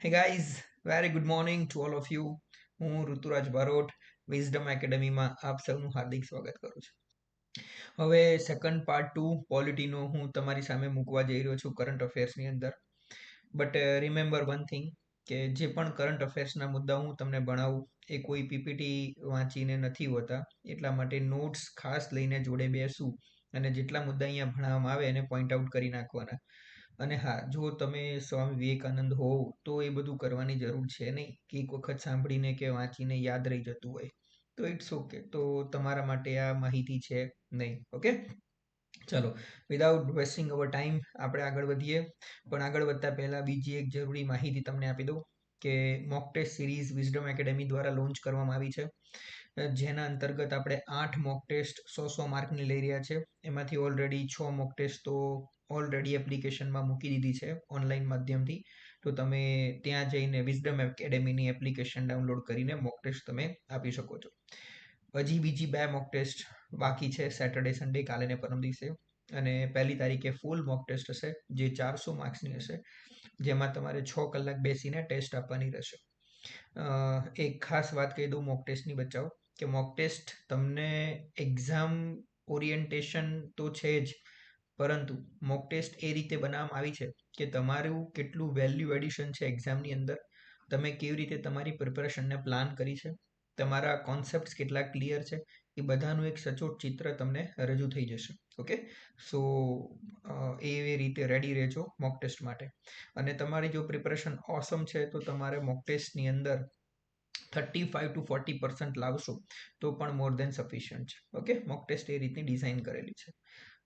Hey guys, very good morning to all of you. હું Rituraj Barot wisdom એકેડમીમાં આપ સૌનું હાર્દિક સ્વાગત કરું છું. હવે સેકન્ડ પાર્ટ 2 પોલિટીનો હું તમારી સામે મૂકવા જઈ રહ્યો છું કરંટ અફેર્સની અંદર. બટ રિમેમ્બર વન થિંગ કે જે પણ કરંટ અફેર્સના મુદ્દા હું તમને ભણાવું એ કોઈ પીપીટી વાંચીને નથી હોતા. એટલા માટે નોટ્સ ખાસ લઈને જોડે બેસું અને જેટલા મુદ્દા અહીંયા ભણાવવામાં આવે એને પોઈન્ટ આઉટ કરી નાખવાના. અને હા, જો તમે સ્વામી વિવેકાનંદ હોવ તો એ બધું કરવાની જરૂર છે નહીં કે એક વખત સાંભળીને કે વાંચીને યાદ રહી જતું હોય તો ઇટ્સ ઓકે. તો તમારા માટે આ માહિતી છે નહીં. ઓકે, ચલો, વિધાઉટ વેસ્ટિંગ અવર ટાઈમ આપણે આગળ વધીએ. પણ આગળ વધતા પહેલાં બીજી એક જરૂરી માહિતી તમને આપી દઉં કે mock test series Wisdom Academy દ્વારા લોન્ચ કરવામાં આવી છે, જેના અંતર્ગત આપણે 8 મોક ટેસ્ટ 100 માર્કની લઈ રહ્યા છે. એમાંથી ઓલરેડી 6 મોક ટેસ્ટ તો ઓલરેડી એપ્લિકેશનમાં મૂકી દીધી છે ઓનલાઈન માધ્યમથી. તો તમે ત્યાં જઈને વિઝડમ એકેડેમીની એપ્લિકેશન ડાઉનલોડ કરીને મોક ટેસ્ટ તમે આપી શકો છો. હજી બીજી 2 મોક ટેસ્ટ બાકી છે, સેટરડે સન્ડે, કાલે ને પરમ દિવસે. અને 1લી તારીખે ફૂલ મોક ટેસ્ટ હશે જે 400 માર્ક્સની હશે, જેમાં તમારે 6 કલાક બેસીને ટેસ્ટ આપવાની રહેશે. એક ખાસ વાત કહી દઉં મોક ટેસ્ટની બચાવ કે મોક ટેસ્ટ તમને એક્ઝામ ઓરિએન્ટેશન તો છે જ, પરંતુ મોક ટેસ્ટ એ રીતે બનાવવામાં આવી છે કે તમારું કેટલું વેલ્યુ એડિશન છે એક્ઝામની અંદર, તમે કેવી રીતે તમારી પ્રિપેરેશનને પ્લાન કરી છે, તમારા કોન્સેપ્ટ કેટલા ક્લિયર છે, એ બધાનું એક સચોટ ચિત્ર તમને રજૂ થઈ જશે. ઓકે, સો એ રીતે રેડી રહેજો મોક ટેસ્ટ માટે. અને તમારી જો પ્રિપેરેશન ઓસમ છે તો તમારે મોક ટેસ્ટની અંદર 35 to 40% લાવશો તો પણ મોર દેન સફિશિયન્ટ છે. ઓકે, મોક ટેસ્ટ એ રીતની ડિઝાઇન કરેલી છે.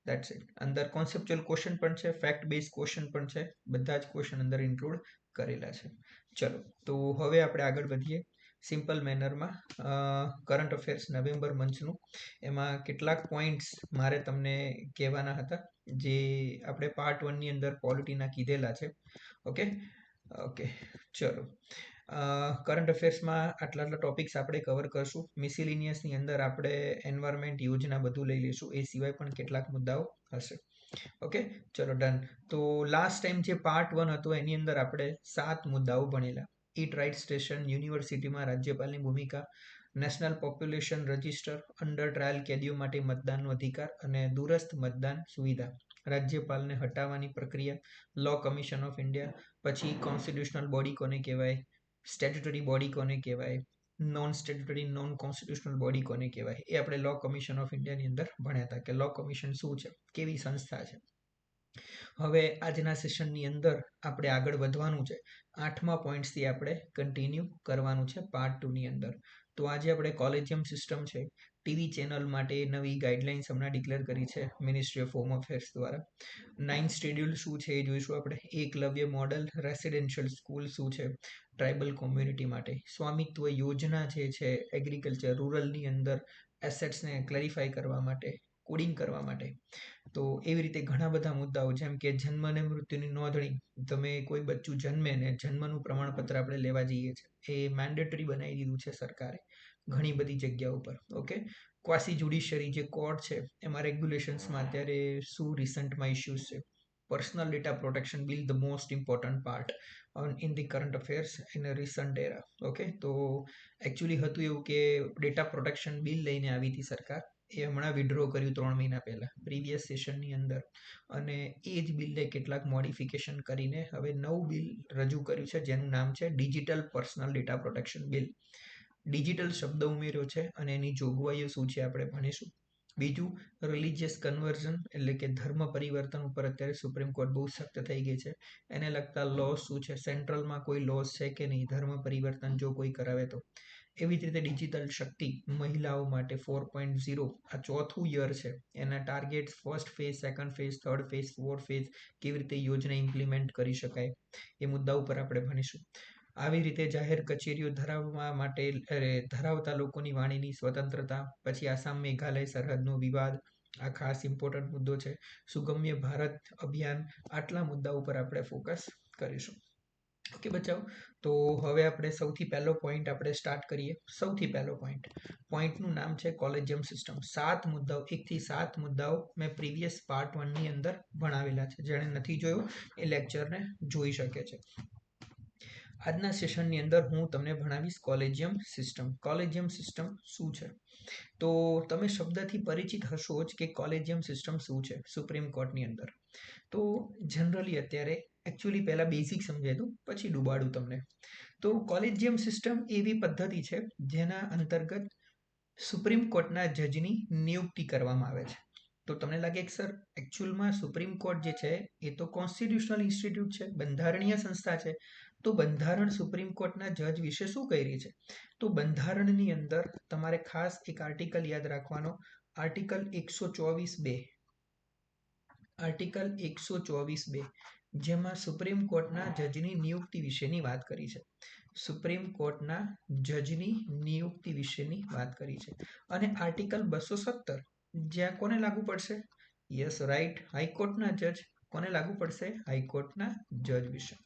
That's it. અંદર કોન્સેપ્ચ્યુઅલ ક્વેશ્ચન પણ છે, ફેક્ટ બેઝ ક્વેશ્ચન પણ છે, બધા જ ક્વેશ્ચન અંદર ઇન્ક્લુડ કરેલા છે. ચલો, તો હવે આપણે આગળ વધીએ સિમ્પલ મેનરમાં. કરંટ અફેર્સ નવેમ્બર મંથનું એમાં કેટલાક પોઈન્ટ્સ મારે તમને કહેવાના હતા જે આપણે પાર્ટ 1ની અંદર પોલિટીના કીધેલા છે. ઓકે ઓકે, ચલો. કરંટ અફેર્સમાં આટલા ટોપિક્સ આપણે કવર કરશું. મિસેલિનિયસની અંદર આપણે એન્વાયરમેન્ટ યોજના બધું લઈ લઈશું, એ સિવાય પણ કેટલાક મુદ્દાઓ હશે. ઓકે, ચલો, ડન. તો લાસ્ટ ટાઈમ જે પાર્ટ 1 હતો એની અંદર આપણે 7 મુદ્દાઓ ભણેલા. ઈટ રાઇટ સ્ટેશન, યુનિવર્સિટીમાં રાજ્યપાલની ભૂમિકા, national population register, under trial કેદીઓ માટે મતદાનનો અધિકાર અને દૂરસ્થ મતદાન સુવિધા, રાજ્યપાલને હટાવવાની પ્રક્રિયા, લો કમિશન ઓફ ઇન્ડિયા, પછી કોન્સ્ટિટ્યુશનલ બોડી કોને કહેવાય, સ્ટેટ્યુટરી બોડી કોને કહેવાય, નોન સ્ટેટ્યુટરી નોન કોન્સ્ટિટ્યુશનલ બોડી કોને કહેવાય, એ આપણે લો કમિશન ઓફ ઇન્ડિયાની અંદર ભણ્યા હતા કે લો કમિશન શું છે, કેવી સંસ્થા છે. હવે આજના સેશનની અંદર આપણે આગળ વધવાનું છે. 8મા પોઈન્ટ્સથી આપણે કન્ટિન્યુ કરવાનું છે પાર્ટ 2ની અંદર. તો આજે આપણે કોલેજિયમ સિસ્ટમ છે, ટીવી ચેનલ માટે નવી ગાઈડલાઇન્સ હમણાં ડિક્લેર કરી છે મિનિસ્ટ્રી ઓફ હોમ અફેર્સ દ્વારા. 9th શેડ્યુલ શું છે એ જોઈશું આપણે. એકલવ્ય મોડલ, રેસિડેન્શિયલ સ્કૂલ શું છે ટ્રાઇબલ કોમ્યુનિટી માટે, સ્વામિત્વ યોજના જે છે એગ્રીકલ્ચર રૂરલની અંદર એસેટ્સને ક્લેરિફાઈ કરવા માટે, કોડિંગ કરવા માટે. તો એવી રીતે ઘણા બધા મુદ્દાઓ, જેમ કે જન્મ અને મૃત્યુની નોંધણી. તમે કોઈ બચ્ચું જન્મે ને જન્મનું પ્રમાણપત્ર આપણે લેવા જઈએ છીએ, એ મેન્ડેટરી બનાવી દીધું છે સરકારે ઘણી બધી જગ્યાઓ પર. ઓકે, ક્વાસી જ્યુડિશિયરી જે કોર્ટ છે એમાં રેગ્યુલેશન્સમાં અત્યારે શું રિસન્ટમાં ઇશ્યુઝ છે. Personal data protection bill, the most important part in the current affairs in a recent era. Okay, તો એકચ્યુઅલી હતું એવું કે ડેટા પ્રોટેક્શન બિલ લઈને આવી હતી સરકાર, એ હમણાં વિડ્રો કર્યું 3 મહિના પહેલાં પ્રીવિયસ સેશનની અંદર. અને એ જ બિલને કેટલાક મોડિફિકેશન કરીને હવે નવું બિલ રજૂ કર્યું છે જેનું નામ છે digital personal data protection bill. Digital શબ્દ ઉમેર્યો છે અને એની જોગવાઈઓ શું છે આપણે ભણીશું. બીજું, રિલિજિયસ કન્વર્ઝન એટલે કે ધર્મ પરિવર્તન ઉપર અત્યારે સુપ્રીમ કોર્ટ બહુ સખ્ત થઈ ગઈ છે. એને લગતા લોસ શું છે, સેન્ટ્રલમાં કોઈ લોસ છે કે નહીં ધર્મ પરિવર્તન જો કોઈ કરાવે તો. એવી જ રીતે ડિજિટલ શક્તિ મહિલાઓ માટે 4.0, આ 4થું યર છે, એના targets, first phase, second phase, third phase, fourth phase, કેવી રીતે યોજના ઇમ્પ્લિમેન્ટ કરી શકાય એ મુદ્દા ઉપર આપણે ભણીશું. આવી રીતે જાહેર કચેરીઓ ધરાવતા લોકોની વાણીની સ્વતંત્રતા. પછી આસામ મેઘાલય સરહદનો વિવાદ, આ ખાસ ઇમ્પોર્ટન્ટ મુદ્દો છે. સુગમ્ય ભારત અભિયાન, આટલા મુદ્દા ઉપર આપણે ફોકસ કરીશું. ઓકે બચાવ. તો હવે આપણે સૌથી પહેલો પોઈન્ટ આપણે સ્ટાર્ટ કરીએ. સૌથી પહેલો પોઈન્ટનું નામ છે કોલેજિયમ સિસ્ટમ. 7 મુદ્દાઓ, 1 થી 7 મુદ્દાઓ મેં પ્રીવિયસ પાર્ટ 1ની અંદર ભણાવેલા છે. જેણે નથી જોયું એ લેક્ચરને જોઈ શકે છે. આજના સેશનની અંદર હું તમને ભણાવીશ કોલેજિયમ સિસ્ટમ. કોલેજિયમ સિસ્ટમ શું છે? તો તમે શબ્દથી પરિચિત હશો જ કે કોલેજિયમ સિસ્ટમ શું છે સુપ્રીમ કોર્ટની અંદર. તો જનરલી અત્યારે એકચ્યુઅલી પહેલા બેઝિક સમજાય દઉં પછી ડૂબાડું તમને. તો કોલેજિયમ સિસ્ટમ એવી પદ્ધતિ છે જેના અંતર્ગત સુપ્રીમ કોર્ટના જજની નિયુક્તિ કરવામાં આવે છે. તો તમને લાગે કે સર એકચ્યુઅલમાં સુપ્રીમ કોર્ટ જે છે એ તો કોન્સ્ટિટ્યુશનલ ઇન્સ્ટિટ્યૂટ છે, બંધારણીય સંસ્થા છે. તો બંધારણ સુપ્રીમ કોર્ટના જજ વિશે શું કહી રહી છે? તો બંધારણની અંદર તમારે ખાસ એક આર્ટિકલ યાદ રાખવાનો, આર્ટિકલ 124(2). આર્ટિકલ 124(2) જેમાં સુપ્રીમ કોર્ટના જજની નિયુક્તિ વિશેની વાત કરી છે. સુપ્રીમ કોર્ટના જજની નિયુક્તિ વિશેની વાત કરી છે. અને આર્ટિકલ 217 જ્યાં કોને લાગુ પડશે? યસ રાઈટ, હાઈકોર્ટના જજ. કોને લાગુ પડશે? હાઈકોર્ટના જજ વિશે.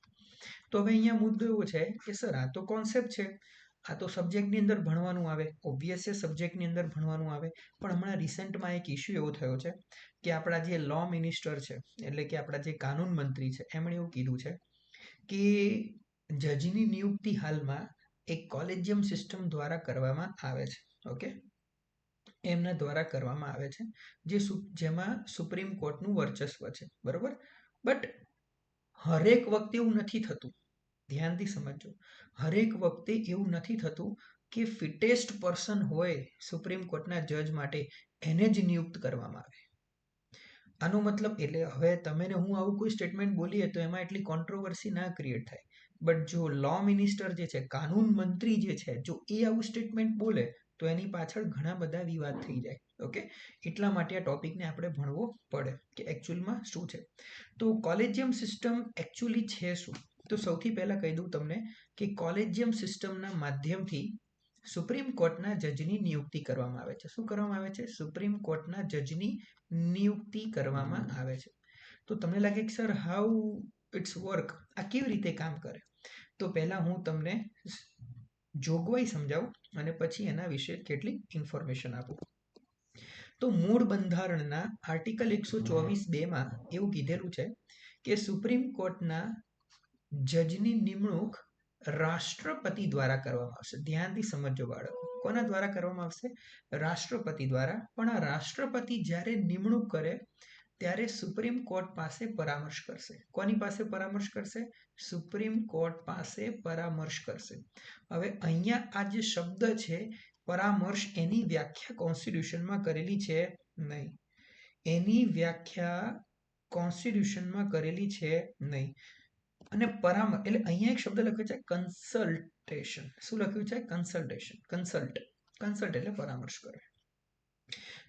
તો હવે અહીંયા મુદ્દો એવો છે કે સર આ તો કોન્સેપ્ટ છે, આ તો સબ્જેક્ટની અંદર ભણવાનું આવે, ઓબ્વિયસ છે સબ્જેક્ટની અંદર ભણવાનું આવે. પણ હમણાં રિસેન્ટમાં એક ઇસ્યુ એવો થયો છે કે આપણા જે લો મિનિસ્ટર છે, એટલે કે આપણા જે કાનૂન મંત્રી છે, એમણે એવું કીધું છે કે જજની નિયુક્તિ હાલમાં એક કોલેજિયમ સિસ્ટમ દ્વારા કરવામાં આવે છે. ઓકે, એમના દ્વારા કરવામાં આવે છે જેમાં સુપ્રીમ કોર્ટનું વર્ચસ્વ છે, બરોબર. બટ હરેક વખતે એવું નથી થતું, ધ્યાનથી સમજજો. હરેક વખતે એવું નથી થતું કે ફિટેસ્ટ પર્સન હોય સુપ્રીમ કોર્ટના જજ માટે એને જ નિયુક્ત કરવામાં આવે. આનો મતલબ એટલે હવે તમે ને હું આવું કોઈ સ્ટેટમેન્ટ બોલીએ તો એમાં એટલી કોન્ટ્રોવર્સી ના ક્રિએટ થાય. બટ જો લો મિનિસ્ટર જે છે, કાનૂન મંત્રી જે છે, જો એ આવું સ્ટેટમેન્ટ બોલે તો એની પાછળ ઘણા બધા વિવાદ થઈ જાય. ઓકે, એટલા માટે આ ટોપિકને આપણે ભણવો પડે કે એકચ્યુઅલમાં શું છે. તો કોલેજિયમ સિસ્ટમ એકચ્યુઅલી છે શું? તો સૌથી પહેલા કહી દઉં તમને કે કોલેજિયમ સિસ્ટમના માધ્યમથી સુપ્રીમ કોર્ટના જજની નિયુક્તિ કરવામાં આવે છે. શું કરવામાં આવે છે? સુપ્રીમ કોર્ટના જજની નિયુક્તિ કરવામાં આવે છે. તો તમને લાગે કે સર હાઉ ઇટ્સ વર્ક, આ કેવી રીતે કામ કરે? તો પહેલા હું તમને જોગવાઈ સમજાવું અને પછી એના વિશે કેટલી ઇન્ફોર્મેશન આપું. તો મૂળ બંધારણના આર્ટિકલ 124(2) એવું કીધેલું છે કે સુપ્રીમ કોર્ટના જજની નિમણૂક રાષ્ટ્રપતિ દ્વારા કરવામાં આવશે. ધ્યાનથી સમજજો બાળકો, કોના દ્વારા કરવામાં આવશે? રાષ્ટ્રપતિ દ્વારા. પણ આ રાષ્ટ્રપતિ જ્યારે નિમણૂક કરે ત્યારે સુપ્રીમ કોર્ટ પાસે પરામર્શ કરશે. કોની પાસે પરામર્શ કરશે? સુપ્રીમ કોર્ટ પાસે પરામર્શ કરશે. હવે અહીંયા આ જે શબ્દ છે પરામર્શ, એની વ્યાખ્યા કોન્સ્ટિટ્યુશનમાં કરેલી છે નહીં. એની વ્યાખ્યા કોન્સ્ટિટ્યુશનમાં કરેલી છે નહીં. અને પરામર્શ એટલે અહીંયા એક શબ્દ લખ્યો છે કન્સલ્ટેશન. શું લખ્યું છે? કન્સલ્ટેશન. કન્સલ્ટ એટલે પરામર્શ કરે.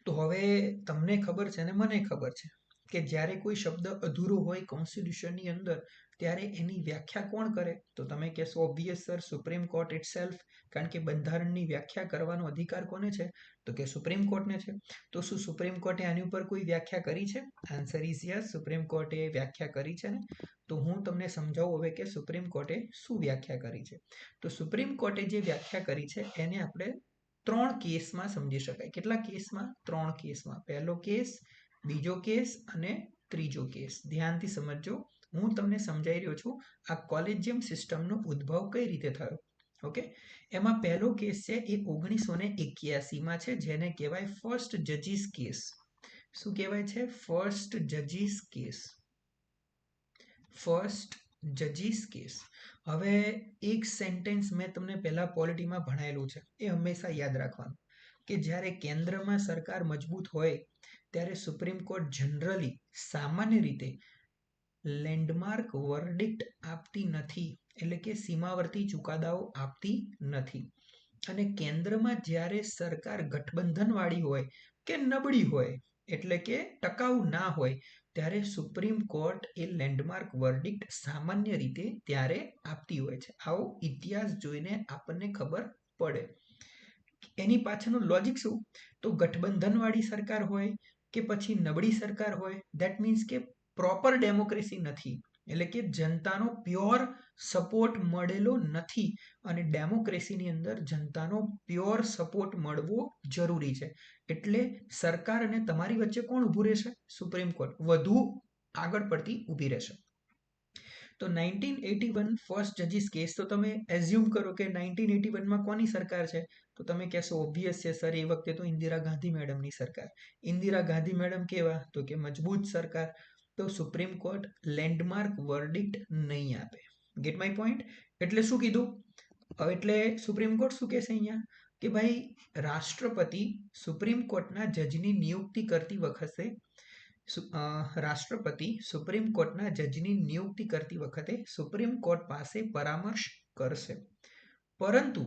તો હવે તમને ખબર છે ને મને ખબર છે કે જ્યારે કોઈ શબ્દ અધૂરો હોય કોન્સ્ટિટ્યુશનની અંદર ત્યારે એની વ્યાખ્યા કોણ કરે? તો તમે કહેશો obvious sir supreme court itself, કારણ કે બંધારણની વ્યાખ્યા કરવાનો અધિકાર કોને છે? તો કે સુપ્રીમ કોર્ટને છે. તો શું સુપ્રીમ કોર્ટે આની ઉપર કોઈ વ્યાખ્યા કરી છે? આન્સર ઇઝ યસ, સુપ્રીમ કોર્ટે વ્યાખ્યા કરી છે ને. તો હું તમને સમજાવું હવે કે સુપ્રીમ કોર્ટે શું વ્યાખ્યા કરી છે. તો સુપ્રીમ કોર્ટે જે વ્યાખ્યા કરી છે એને આપણે 3 કેસમાં સમજી શકાય. કેટલા કેસમાં? 3 કેસમાં. પહેલો કેસ, બીજો કેસ અને ત્રીજો કેસ. ધ્યાનથી સમજજો, હું તમને સમજાઈ રહ્યો છું આ કોલેજિયમ સિસ્ટમનો ઉદ્ભવ કઈ રીતે થયો. ઓકે, એમાં પહેલો કેસ છે એ 1981માં છે, જેને કહેવાય ફર્સ્ટ જજીસ કેસ. શું કહેવાય છે? ફર્સ્ટ જજીસ કેસ. ફર્સ્ટ જજીસ કેસ. હવે એક સેન્ટેન્સ મેં તમને પહેલા પોલિટીમાં ભણાયેલું છે, એ હંમેશા યાદ રાખવાનું કે જ્યારે કેન્દ્રમાં સરકાર મજબૂત હોય ત્યારે સુપ્રીમ કોર્ટ જનરલી સામાન્ય રીતે લેન્ડમાર્ક વર્ડિક્ટ આપતી નથી, એટલે કે સીમાવર્તી ચુકાદાઓ આપતી નથી. અને કેન્દ્રમાં જ્યારે સરકાર ગઠબંધનવાળી હોય કે નબળી હોય, એટલે કે ટકાઉ ના હોય, ત્યારે સુપ્રીમ કોર્ટ એ લેન્ડમાર્ક વર્ડિક્ટ સામાન્ય રીતે ત્યારે આપતી હોય છે. આવો ઇતિહાસ જોઈને આપણને ખબર પડે. એની પાછળનું લોજિક શું? તો ગઠબંધનવાળી સરકાર હોય કે પછી નબળી સરકાર હોય, ધેટ મીન્સ કે પ્રોપર ડેમોક્રેસી નથી, એટલે કે જનતાનો પ્યોર સપોર્ટ મળેલો નથી. અને ડેમોક્રેસીની અંદર જનતાનો પ્યોર સપોર્ટ મળવો જરૂરી છે. એટલે સરકાર અને તમારી વચ્ચે કોણ ઊભું રહેશે? સુપ્રીમ કોર્ટ વધુ આગળ પડતી ઊભી રહેશે. તો 1981 ફર્સ્ટ જજીસ કેસ, તો તમે એઝ્યુમ કરો કે 1981માં કોની સરકાર છે, તો તમે કહેશો ઓબ્વિયસ છે સર, એ વખતે તો ઇન્દિરા ગાંધી મેડમની સરકાર. ઇન્દિરા ગાંધી મેડમ કેવા, તો કે મજબૂત સરકાર. તો સુપ્રીમ કોર્ટ લેન્ડમાર્ક વર્ડિક્ટ નહીં આપે. Gate my point? એટલે શું કીધું? એટલે સુપ્રીમ કોર્ટ શું કહેશે અહીંયા કે ભાઈ રાષ્ટ્રપતિ સુપ્રીમ કોર્ટના જજની નિયુક્તિ કરતી વખતે રાષ્ટ્રપતિ સુપ્રીમ કોર્ટના જજની નિયુક્તિ કરતી વખતે સુપ્રીમ કોર્ટ પાસે પરામર્શ કરશે, પરંતુ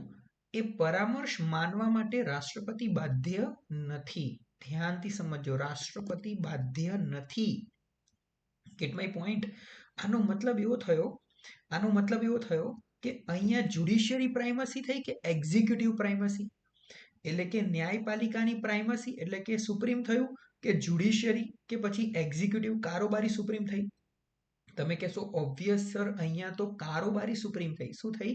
એ પરામર્શ માનવા માટે રાષ્ટ્રપતિ બાધ્ય નથી. ધ્યાનથી સમજો, રાષ્ટ્રપતિ બાધ્ય નથી. Gate my point? આનો મતલબ એવો થયો કે અહીંયા જ્યુડિશિયરી પ્રાઇમસી થઈ કે એક્ઝિક્યુટિવ પ્રાઇમસી, એટલે કે ન્યાયપાલિકાની પ્રાઇમસી એટલે કે સુપ્રીમ થયું કે જ્યુડિશિયરી કે પછી એક્ઝિક્યુટિવ કારોબારી સુપ્રીમ થઈ? તમે કહેશો ઓબ્વિયસ સર, અહીંયા તો કારોબારી સુપ્રીમ થઈ. શું થઈ?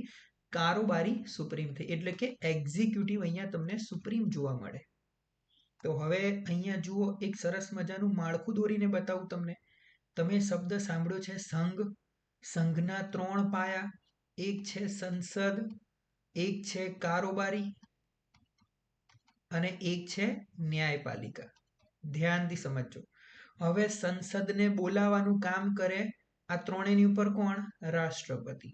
કારોબારી સુપ્રીમ થઈ, એટલે કે એક્ઝિક્યુટિવ અહીંયા તમને સુપ્રીમ જોવા મળે. તો હવે અહીંયા જુઓ, એક સરસ મજાનું માળખું દોરીને બતાવું તમને. તમે શબ્દ સાંભળ્યો છે સંઘ. સંઘના 3 પાયા, એક છે સંસદ, એક છે કારોબારી અને એક છે ન્યાયપાલિકા. ધ્યાનથી સમજો. હવે સંસદને બોલાવવાનું કામ કરે આ ત્રણેયની ઉપર કોણ? રાષ્ટ્રપતિ.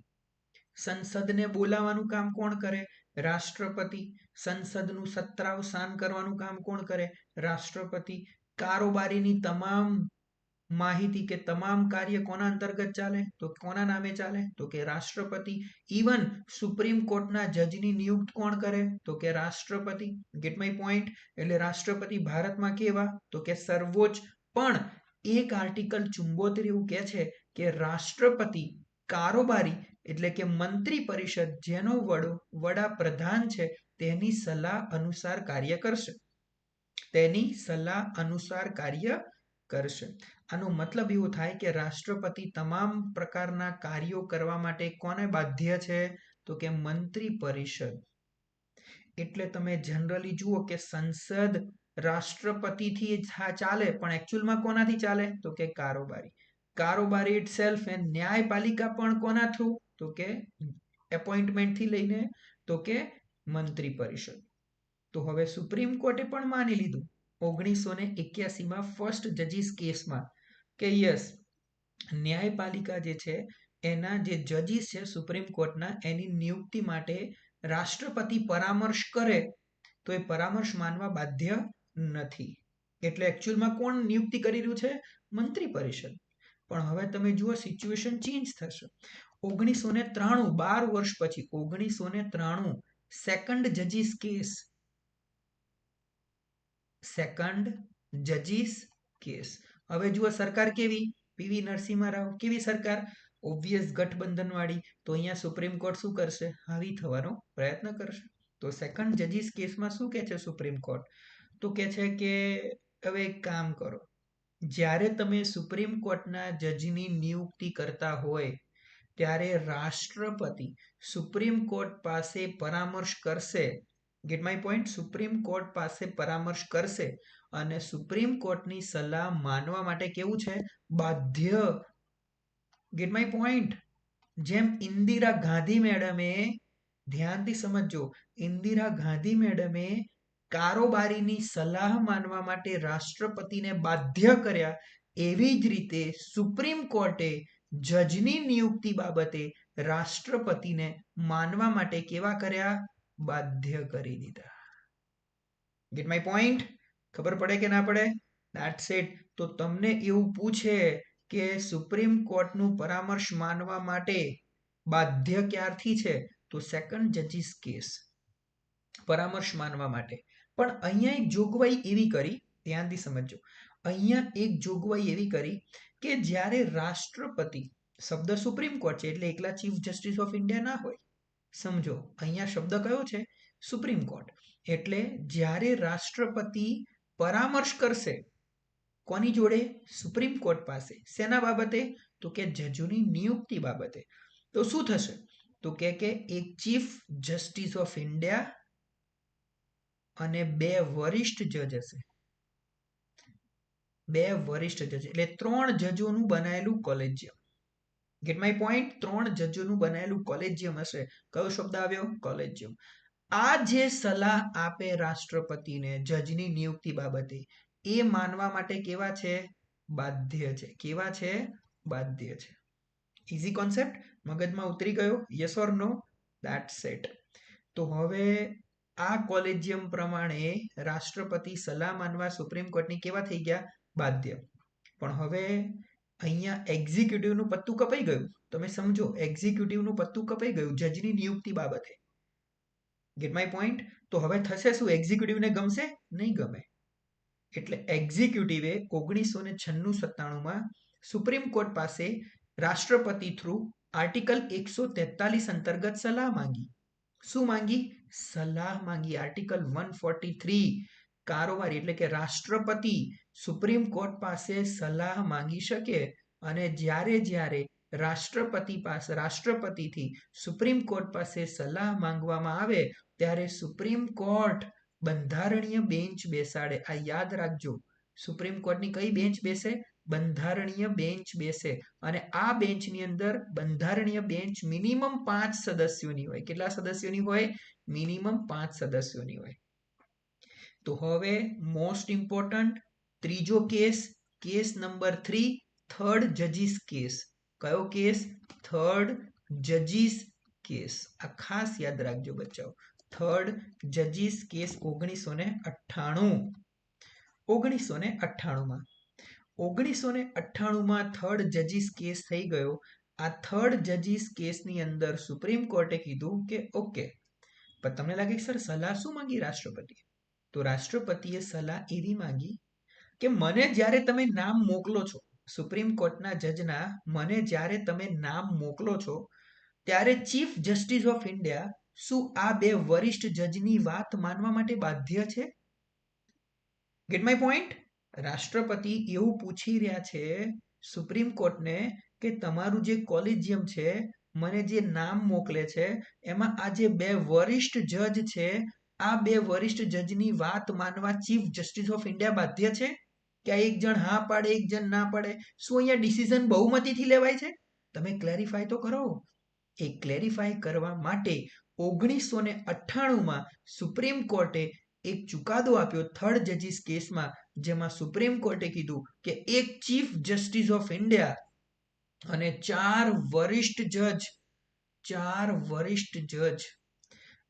સંસદને બોલાવવાનું કામ કોણ કરે? રાષ્ટ્રપતિ. સંસદનું સત્રાવસાન કરવાનું કામ કોણ કરે? રાષ્ટ્રપતિ. કારોબારીની તમામ માહિતી કે તમામ કાર્ય કોના અંતર્ગત ચાલે? તો કોના નામે ચાલે? તો કે રાષ્ટ્રપતિ. ઇવન સુપ્રીમ કોર્ટના જજની નિયુક્ત કોણ કરે? તો કે રાષ્ટ્રપતિ. Gate my point? એટલે રાષ્ટ્રપતિ ભારતમાં કેવા? તો કે સર્વોચ્ચ. પણ એક આર્ટિકલ 74 એવું કહે છે કે રાષ્ટ્રપતિ કારોબારી એટલે કે મંત્રી પરિષદ જેનો વડાપ્રધાન છે તેની સલાહ અનુસાર કાર્ય કરશે. તેની સલાહ અનુસાર કાર્ય કરશે. આનો મતલબ એવો થાય કે રાષ્ટ્રપતિ તમામ પ્રકારના કાર્યો કરવા માટે કોને બાધ્ય છે? તો કે મંત્રી પરિષદ. એટલે તમે જનરલી જુઓ કે સંસદ રાષ્ટ્રપતિથી ચાલે, પણ એકચ્યુઅલમાં કોનાથી ચાલે? તો કે કારોબારી. કારોબારી ઇટસેલ્ફ એ ન્યાયપાલિકા પણ કોના થ્રુ? તો કે એપોઇન્ટમેન્ટથી લઈને તો કે મંત્રી પરિષદ. તો હવે સુપ્રીમ કોર્ટે પણ માની લીધું 1981માં ફર્સ્ટ જજીસ કેસમાં કે યસ, ન્યાયપાલિકા જે છે એના જે જજીસ છે સુપ્રીમ કોર્ટના, એની નિયુક્તિ માટે રાષ્ટ્રપતિ પરામર્શ કરે તો એ પરામર્શ માનવા બાધ્ય નથી. એટલે એકચ્યુઅલમાં કોણ નિયુક્તિ કરી રહ્યું છે? મંત્રી પરિષદ. પણ હવે તમે જુઓ, સિચ્યુએશન ચેન્જ થશે. 1993, 12 વર્ષ પછી 1993 સેકન્ડ જજીસ કેસ, સેકન્ડ જજીસ કેસ. હવે જુઓ સરકાર કેવી? પીવી નરસિંહ રાવ. કેવી સરકાર? ઓબ્વિયસ ગઠબંધન વાળી. તો અહીંયા સુપ્રીમ કોર્ટ શું કરશે? હાવી થવાનો પ્રયત્ન કરશે. તો સેકન્ડ જજીસ કેસમાં શું કહે છે સુપ્રીમ કોર્ટ? તો કહે છે કે હવે એક કામ કરો, જ્યારે તમે સુપ્રીમ કોર્ટના જજની નિયુક્તિ કરતા હોય ત્યારે રાષ્ટ્રપતિ સુપ્રીમ કોર્ટ પાસે પરામર્શ કરશે. Gate my point? Supreme court પાસે પરામર્શ કરશે અને સુપ્રીમ કોર્ટની સલાહ માનવા માટે કેવું છે? બાધ્ય. Get my point? જેમ ઇન્દિરા ગાંધી મેડમે, ધ્યાનથી સમજો, ઇન્દિરા ગાંધી મેડમે કારોબારીની સલાહ માનવા માટે રાષ્ટ્રપતિને બાધ્ય કર્યા, એવી જ રીતે સુપ્રીમ કોર્ટે જજની નિયુક્તિ બાબતે રાષ્ટ્રપતિને માનવા માટે કેવા કર્યા? બાધ્ય કરી દીધા. Gate my point? ખબર પડે કે ના પડે? That's it. તો તમને એવું પૂછે કે સુપ્રીમ કોર્ટનું પરામર્શ માનવા માટે બાધ્ય ક્યારથી છે? તો સેકન્ડ જજીસ કેસ પરામર્શ માનવા માટે. પણ અહીંયા એક જોગવાઈ એવી કરી, ધ્યાનથી સમજો, અહીંયા એક જોગવાઈ એવી કરી કે જ્યારે રાષ્ટ્રપતિ, શબ્દ સુપ્રીમ કોર્ટ છે એટલે એકલા ચીફ જસ્ટિસ ઓફ ઇન્ડિયા ના હોય. સમજો, અહીંયા શબ્દ કયો છે? Supreme court. એટલે જ્યારે રાષ્ટ્રપતિ પરામર્શ કરશે કોની જોડે? સુપ્રીમ કોર્ટ પાસે. શેના બાબતે? તો કે જજોની નિયુક્તિ બાબતે. તો શું થશે? તો કે એક ચીફ જસ્ટિસ ઓફ ઇન્ડિયા અને 2 વરિષ્ઠ જજ હશે. 2 વરિષ્ઠ જજ એટલે 3 જજોનું બનાયેલું કોલેજિયમ. Get my point? 3 જજોનું બનાયેલું કોલેજિયમ હશે. કયો શબ્દ આવ્યો? કોલેજિયમ. આ જે સલાહ આપે રાષ્ટ્રપતિને જજની નિયુક્તિ બાબતે, એ માનવા માટે કેવા છે? બાધ્ય છે. કેવા છે? બાધ્ય છે. Easy concept? મગજમાં ઉતરી ગયો? Yes or no? That's it. તો હવે આ કોલેજિયમ પ્રમાણે રાષ્ટ્રપતિ સલાહ માનવા સુપ્રીમ કોર્ટની કેવા થઈ ગયા? બાધ્ય. પણ હવે અહીંયા એક્ઝિક્યુટિવનું પત્તું કપાઈ ગયું. તમે સમજો, એક્ઝિક્યુટિવનું પત્તું કપાઈ ગયું જજની નિયુક્તિ બાબતે. Gate my point? તો હવે થશે શું? એક્ઝિક્યુટિવને ગમશે? નહીં ગમે. એટલે એક્ઝિક્યુટિવે 1996-97માં સુપ્રીમ કોર્ટ પાસે રાષ્ટ્રપતિ થ્રુ આર્ટિકલ 143 અંતર્ગત સલાહ માંગી. શું માંગી? સલાહ માંગી. આર્ટિકલ 143 કારોબારી એટલે કે રાષ્ટ્રપતિ સુપ્રીમ કોર્ટ પાસે સલાહ માંગી શકે. અને જ્યારે રાષ્ટ્રપતિથી સુપ્રીમ કોર્ટ પાસે સલાહ માંગવામાં આવે ત્યારે સુપ્રીમ કોર્ટ બંધારણીય બેન્ચ બેસાડે. આ યાદ રાખજો. સુપ્રીમ કોર્ટની કઈ બેન્ચ બેસે? બંધારણીય બેન્ચ બેસે. અને આ બેન્ચની અંદર બંધારણીય બેન્ચ મિનિમમ 5 સદસ્યોની હોય. કેટલા સદસ્યોની હોય? મિનિમમ 5 સદસ્યોની હોય. તો હવે મોસ્ટ ઇમ્પોર્ટન્ટ ત્રીજો કેસ, કેસ નંબર 3, થર્ડ જજીસ કેસ. કયો કેસ? થર્ડ જજીસ કેસ. આ ખાસ યાદ રાખજો બચ્ચાઓ. થર્ડ જજીસ કેસ 1998માં 1998માં થર્ડ જજીસ કેસ થઈ ગયો. આ થર્ડ જજીસ કેસની અંદર સુપ્રીમ કોર્ટે કીધું કે ઓકે, પણ તમને લાગે સર સલાહ શું માંગી રાષ્ટ્રપતિ? તો રાષ્ટ્રપતિએ સલાહ એવી માંગી કે મને જ્યારે તમે નામ મોકલો છો, સુપ્રીમ કોર્ટના જજના મને જ્યારે તમે નામ મોકલો છો, ત્યારે ચીફ જસ્ટિસ ઓફ ઇન્ડિયા શું આ બે વરિષ્ઠ જજની વાત માનવા માટે બાધ્ય છે? Gate my point? રાષ્ટ્રપતિ એવું પૂછી રહ્યા છે સુપ્રીમ કોર્ટને કે તમારું જે કોલેજિયમ છે, મને જે નામ મોકલે છે, એમાં આ જે બે વરિષ્ઠ જજ છે, આ બે વરિષ્ઠ જજની વાત માનવા ચીફ જસ્ટિસ ઓફ ઇન્ડિયા બાધ્ય છે? કે એક જણ હા પાડે, એક જણ ના પાડે? શું અહીંયા ડિસિઝન બહુમતીથી લેવાય છે? તમે ક્લેરિફાય તો કરો. એ ક્લેરિફાય કરવા માટે 1998માં સુપ્રીમ કોર્ટે એક ચુકાદો આપ્યો થર્ડ જજીસ કેસમાં, જેમાં સુપ્રીમ કોર્ટે કીધું કે એક ચીફ જસ્ટિસ ઓફ ઇન્ડિયા અને 4 વરિષ્ઠ જજ,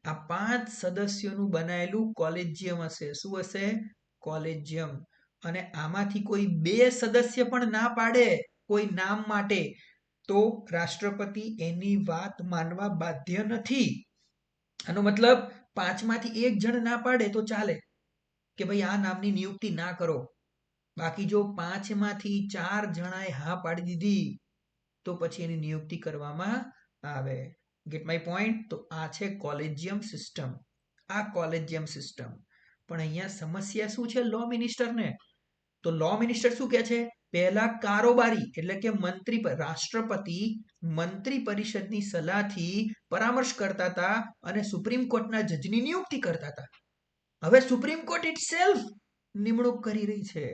આ 5 સદસ્યોનું બનાયેલું કોલેજિયમ હશે. શું હશે? કોલેજિયમ. અને આમાંથી કોઈ 2 સદસ્ય પણ ના પાડે કોઈ નામ માટે, તો રાષ્ટ્રપતિ એની વાત માનવા બાધ્ય નથી. આનો મતલબ 5માંથી 1 જણ ના પાડે તો ચાલે કે ભાઈ આ નામની નિયુક્તિ ના કરો. બાકી જો 5માંથી 4 જણાએ હા પાડી દીધી તો પછી એની નિયુક્તિ કરવામાં આવે. Gate my point? તો આ છે કોલેજિયમ સિસ્ટમ. આ કોલેજિયમ સિસ્ટમ. પણ અહીંયા સમસ્યા શું છે લો મિનિસ્ટરને? તો લો મિનિસ્ટર શું કહે છે? પહેલા કારોબારી એટલે કે રાષ્ટ્રપતિ મંત્રી પરિષદની સલાહથી પરામર્શ કરતા હતા અને સુપ્રીમ કોર્ટના જજની નિયુક્તિ કરતા હતા. હવે સુપ્રીમ કોર્ટ ઇટસેલ્ફ નિમણૂક કરી રહી છે.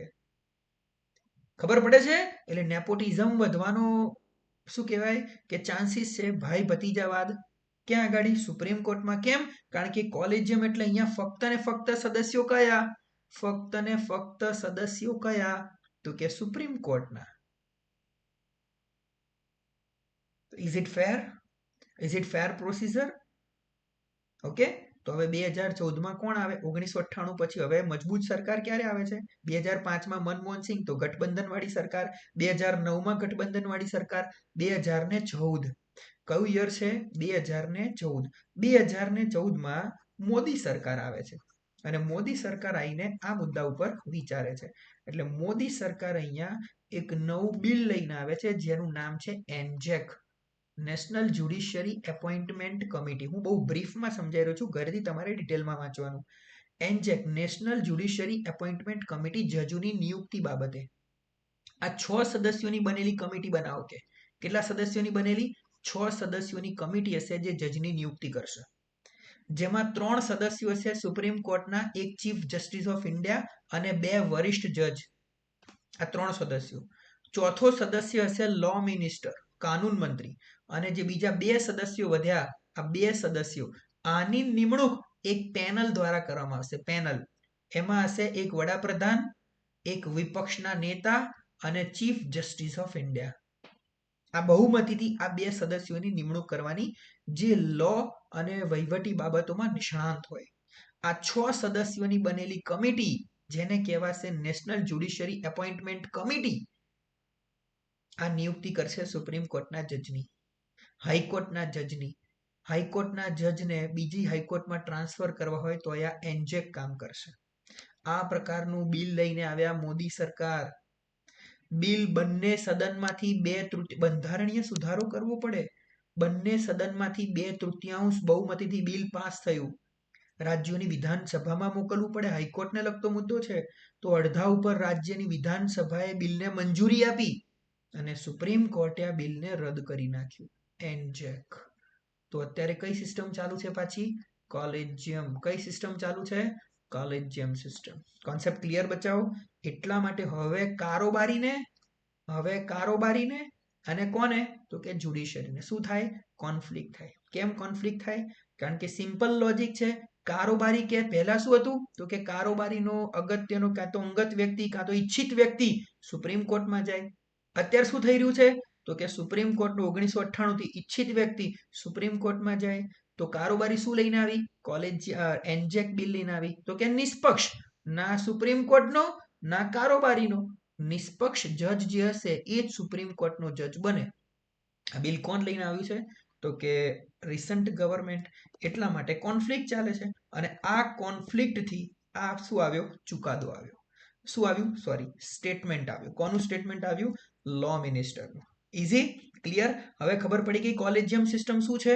ખબર પડે છે? એટલે નેપોટિઝમ વધવાનો શું કહેવાય કે ચાન્સીસ છે. ભાઈ ભતીજાવાદ ક્યાં આગળ? સુપ્રીમ કોર્ટમાં. કેમ? કારણ કે કોલેજિયમ એટલે અહીંયા ફક્ત ને ફક્ત સદસ્યો કયા? ફક્ત ને ફક્ત સદસ્યો કયા? તો કે સુપ્રીમ કોર્ટના. Is it fair? Is it fair procedure? Okay. તો હવે 2014માં કોણ આવે? 1998 પછી હવે મજબૂત સરકાર ક્યારે આવે છે? 2005માં મનમોહન સિંહ, તો ગઠબંધન વાળી સરકાર. 2009માં ગઠબંધન વાળી સરકાર. 2014 કયું યર છે? 2014. 2014માં મોદી સરકાર આવે છે. અને મોદી સરકાર આવીને આ મુદ્દા ઉપર વિચારે છે. એટલે મોદી સરકાર અહીંયા એક નવું બિલ લઈને આવે છે જેનું નામ છે એનજેક, નેશનલ જ્યુડિશિયરી એપોઇન્ટમેન્ટ કમિટી. હું બહુ બ્રીફમાં સમજાઈ રહ્યો છું, ઘરેથી તમારે ડિટેલમાં વાંચવાનું. એનજેક, નેશનલ જ્યુડિશિયરી એપોઇન્ટમેન્ટ કમિટી, જજોની નિયુક્તિ બાબતે. આ 6 સદસ્યોની બનેલી કમિટી બનાવો. કે કેટલા સદસ્યોની બનેલી? 6 સદસ્યોની કમિટી હશે જે જજની નિયુક્તિ કરશે. જેમાં 3 સદસ્યો હશે સુપ્રીમ કોર્ટના, એક ચીફ જસ્ટિસ ઓફ ઇન્ડિયા અને 2 વરિષ્ઠ જજ. આ 3 સદસ્યો. ચોથો સદસ્ય હશે લો મિનિસ્ટર. કાનૂન મંત્રી અને જે બીજા 2 સદસ્યો વધ્યા, આ 2 સદસ્યો, આની નિમણૂક એક પેનલ દ્વારા કરવામાં આવશે. પેનલ એમાં હશે એક વડાપ્રધાન, એક વિપક્ષના નેતા અને ચીફ જસ્ટિસ ઓફ ઇન્ડિયા. આ બહુમતીથી આ 2 સદસ્યોની નિમણૂક કરવાની, જે લો અને વહીવટી બાબતોમાં નિષ્ણાંત હોય. આ 6 સદસ્યોની બનેલી કમિટી, જેને કહેવાશે નેશનલ જ્યુડિશિયરી એપોઇન્ટમેન્ટ કમિટી, આ નિયુક્તિ કરશે સુપ્રીમ કોર્ટના જજની, હાઈકોર્ટના જજની. હાઈકોર્ટના જજને બીજી હાઈકોર્ટમાં ટ્રાન્સફર કરવા હોય તો આ એન્જેક કામ કરશે. આ પ્રકારનું બિલ લઈને આવ્યા મોદી સરકાર. બિલ બંને સદનમાંથી 2/3 બંધારણીય સુધારો કરવો પડે. બંને સદનમાંથી 2/3 બહુમતીથી બિલ પાસ થયું. રાજ્યોની વિધાનસભામાં મોકલવું પડે. હાઈકોર્ટને લગતો મુદ્દો છે તો અડધા ઉપર રાજ્યની વિધાનસભાએ બિલને મંજૂરી આપી અને સુપ્રીમ કોર્ટે આ બિલને રદ કરી નાખ્યું. એન્જેક. તો અત્યારે કઈ સિસ્ટમ ચાલુ છે પાછી? કોલેજિયમ. કઈ સિસ્ટમ ચાલુ છે? Collegium system. કોન્સેપ્ટ ક્લિયર બચાવો? એટલા માટે હવે કારોબારીને અને કોને? તો કે જ્યુડિશિયરીને શું થાય? કોન્ફ્લિક્ટ થાય. કેમ કોન્ફ્લિક્ટ થાય? કારણ કે સિમ્પલ લોજિક છે. કારોબારી કે પહેલા શું હતું? તો કે કારોબારીનો અગત્યનો કાં તો અંગત વ્યક્તિ કાં તો ઈચ્છિત વ્યક્તિ સુપ્રીમ કોર્ટમાં જાય. અત્યારે શું થઈ રહ્યું છે? તો કે સુપ્રીમ કોર્ટનું 1998 થી ઈચ્છિત વ્યક્તિ સુપ્રીમ કોર્ટમાં જાય. તો કારોબારી શું લઈને આવી? એન્જેક બિલ લઈને આવી. તો કે નિષ્પક્ષ, ના સુપ્રીમ કોર્ટનો ના કારોબારીનો, નિષ્પક્ષ જજ જે હશે એ જ સુપ્રીમ કોર્ટનો જજ બને. આ બિલ કોણ લઈને આવ્યું છે? તો કે રિસન્ટ ગવર્મેન્ટ. એટલા માટે કોન્ફ્લિક્ટ ચાલે છે અને આ કોન્ફ્લિક્ટથી આ શું આવ્યો? ચુકાદો આવ્યો. શું આવ્યું? સોરી, સ્ટેટમેન્ટ આવ્યું. કોનું સ્ટેટમેન્ટ આવ્યું? લો મિનિસ્ટરનું. ઇઝી? ક્લિયર? હવે ખબર પડી ગઈ કોલેજિયમ સિસ્ટમ શું છે?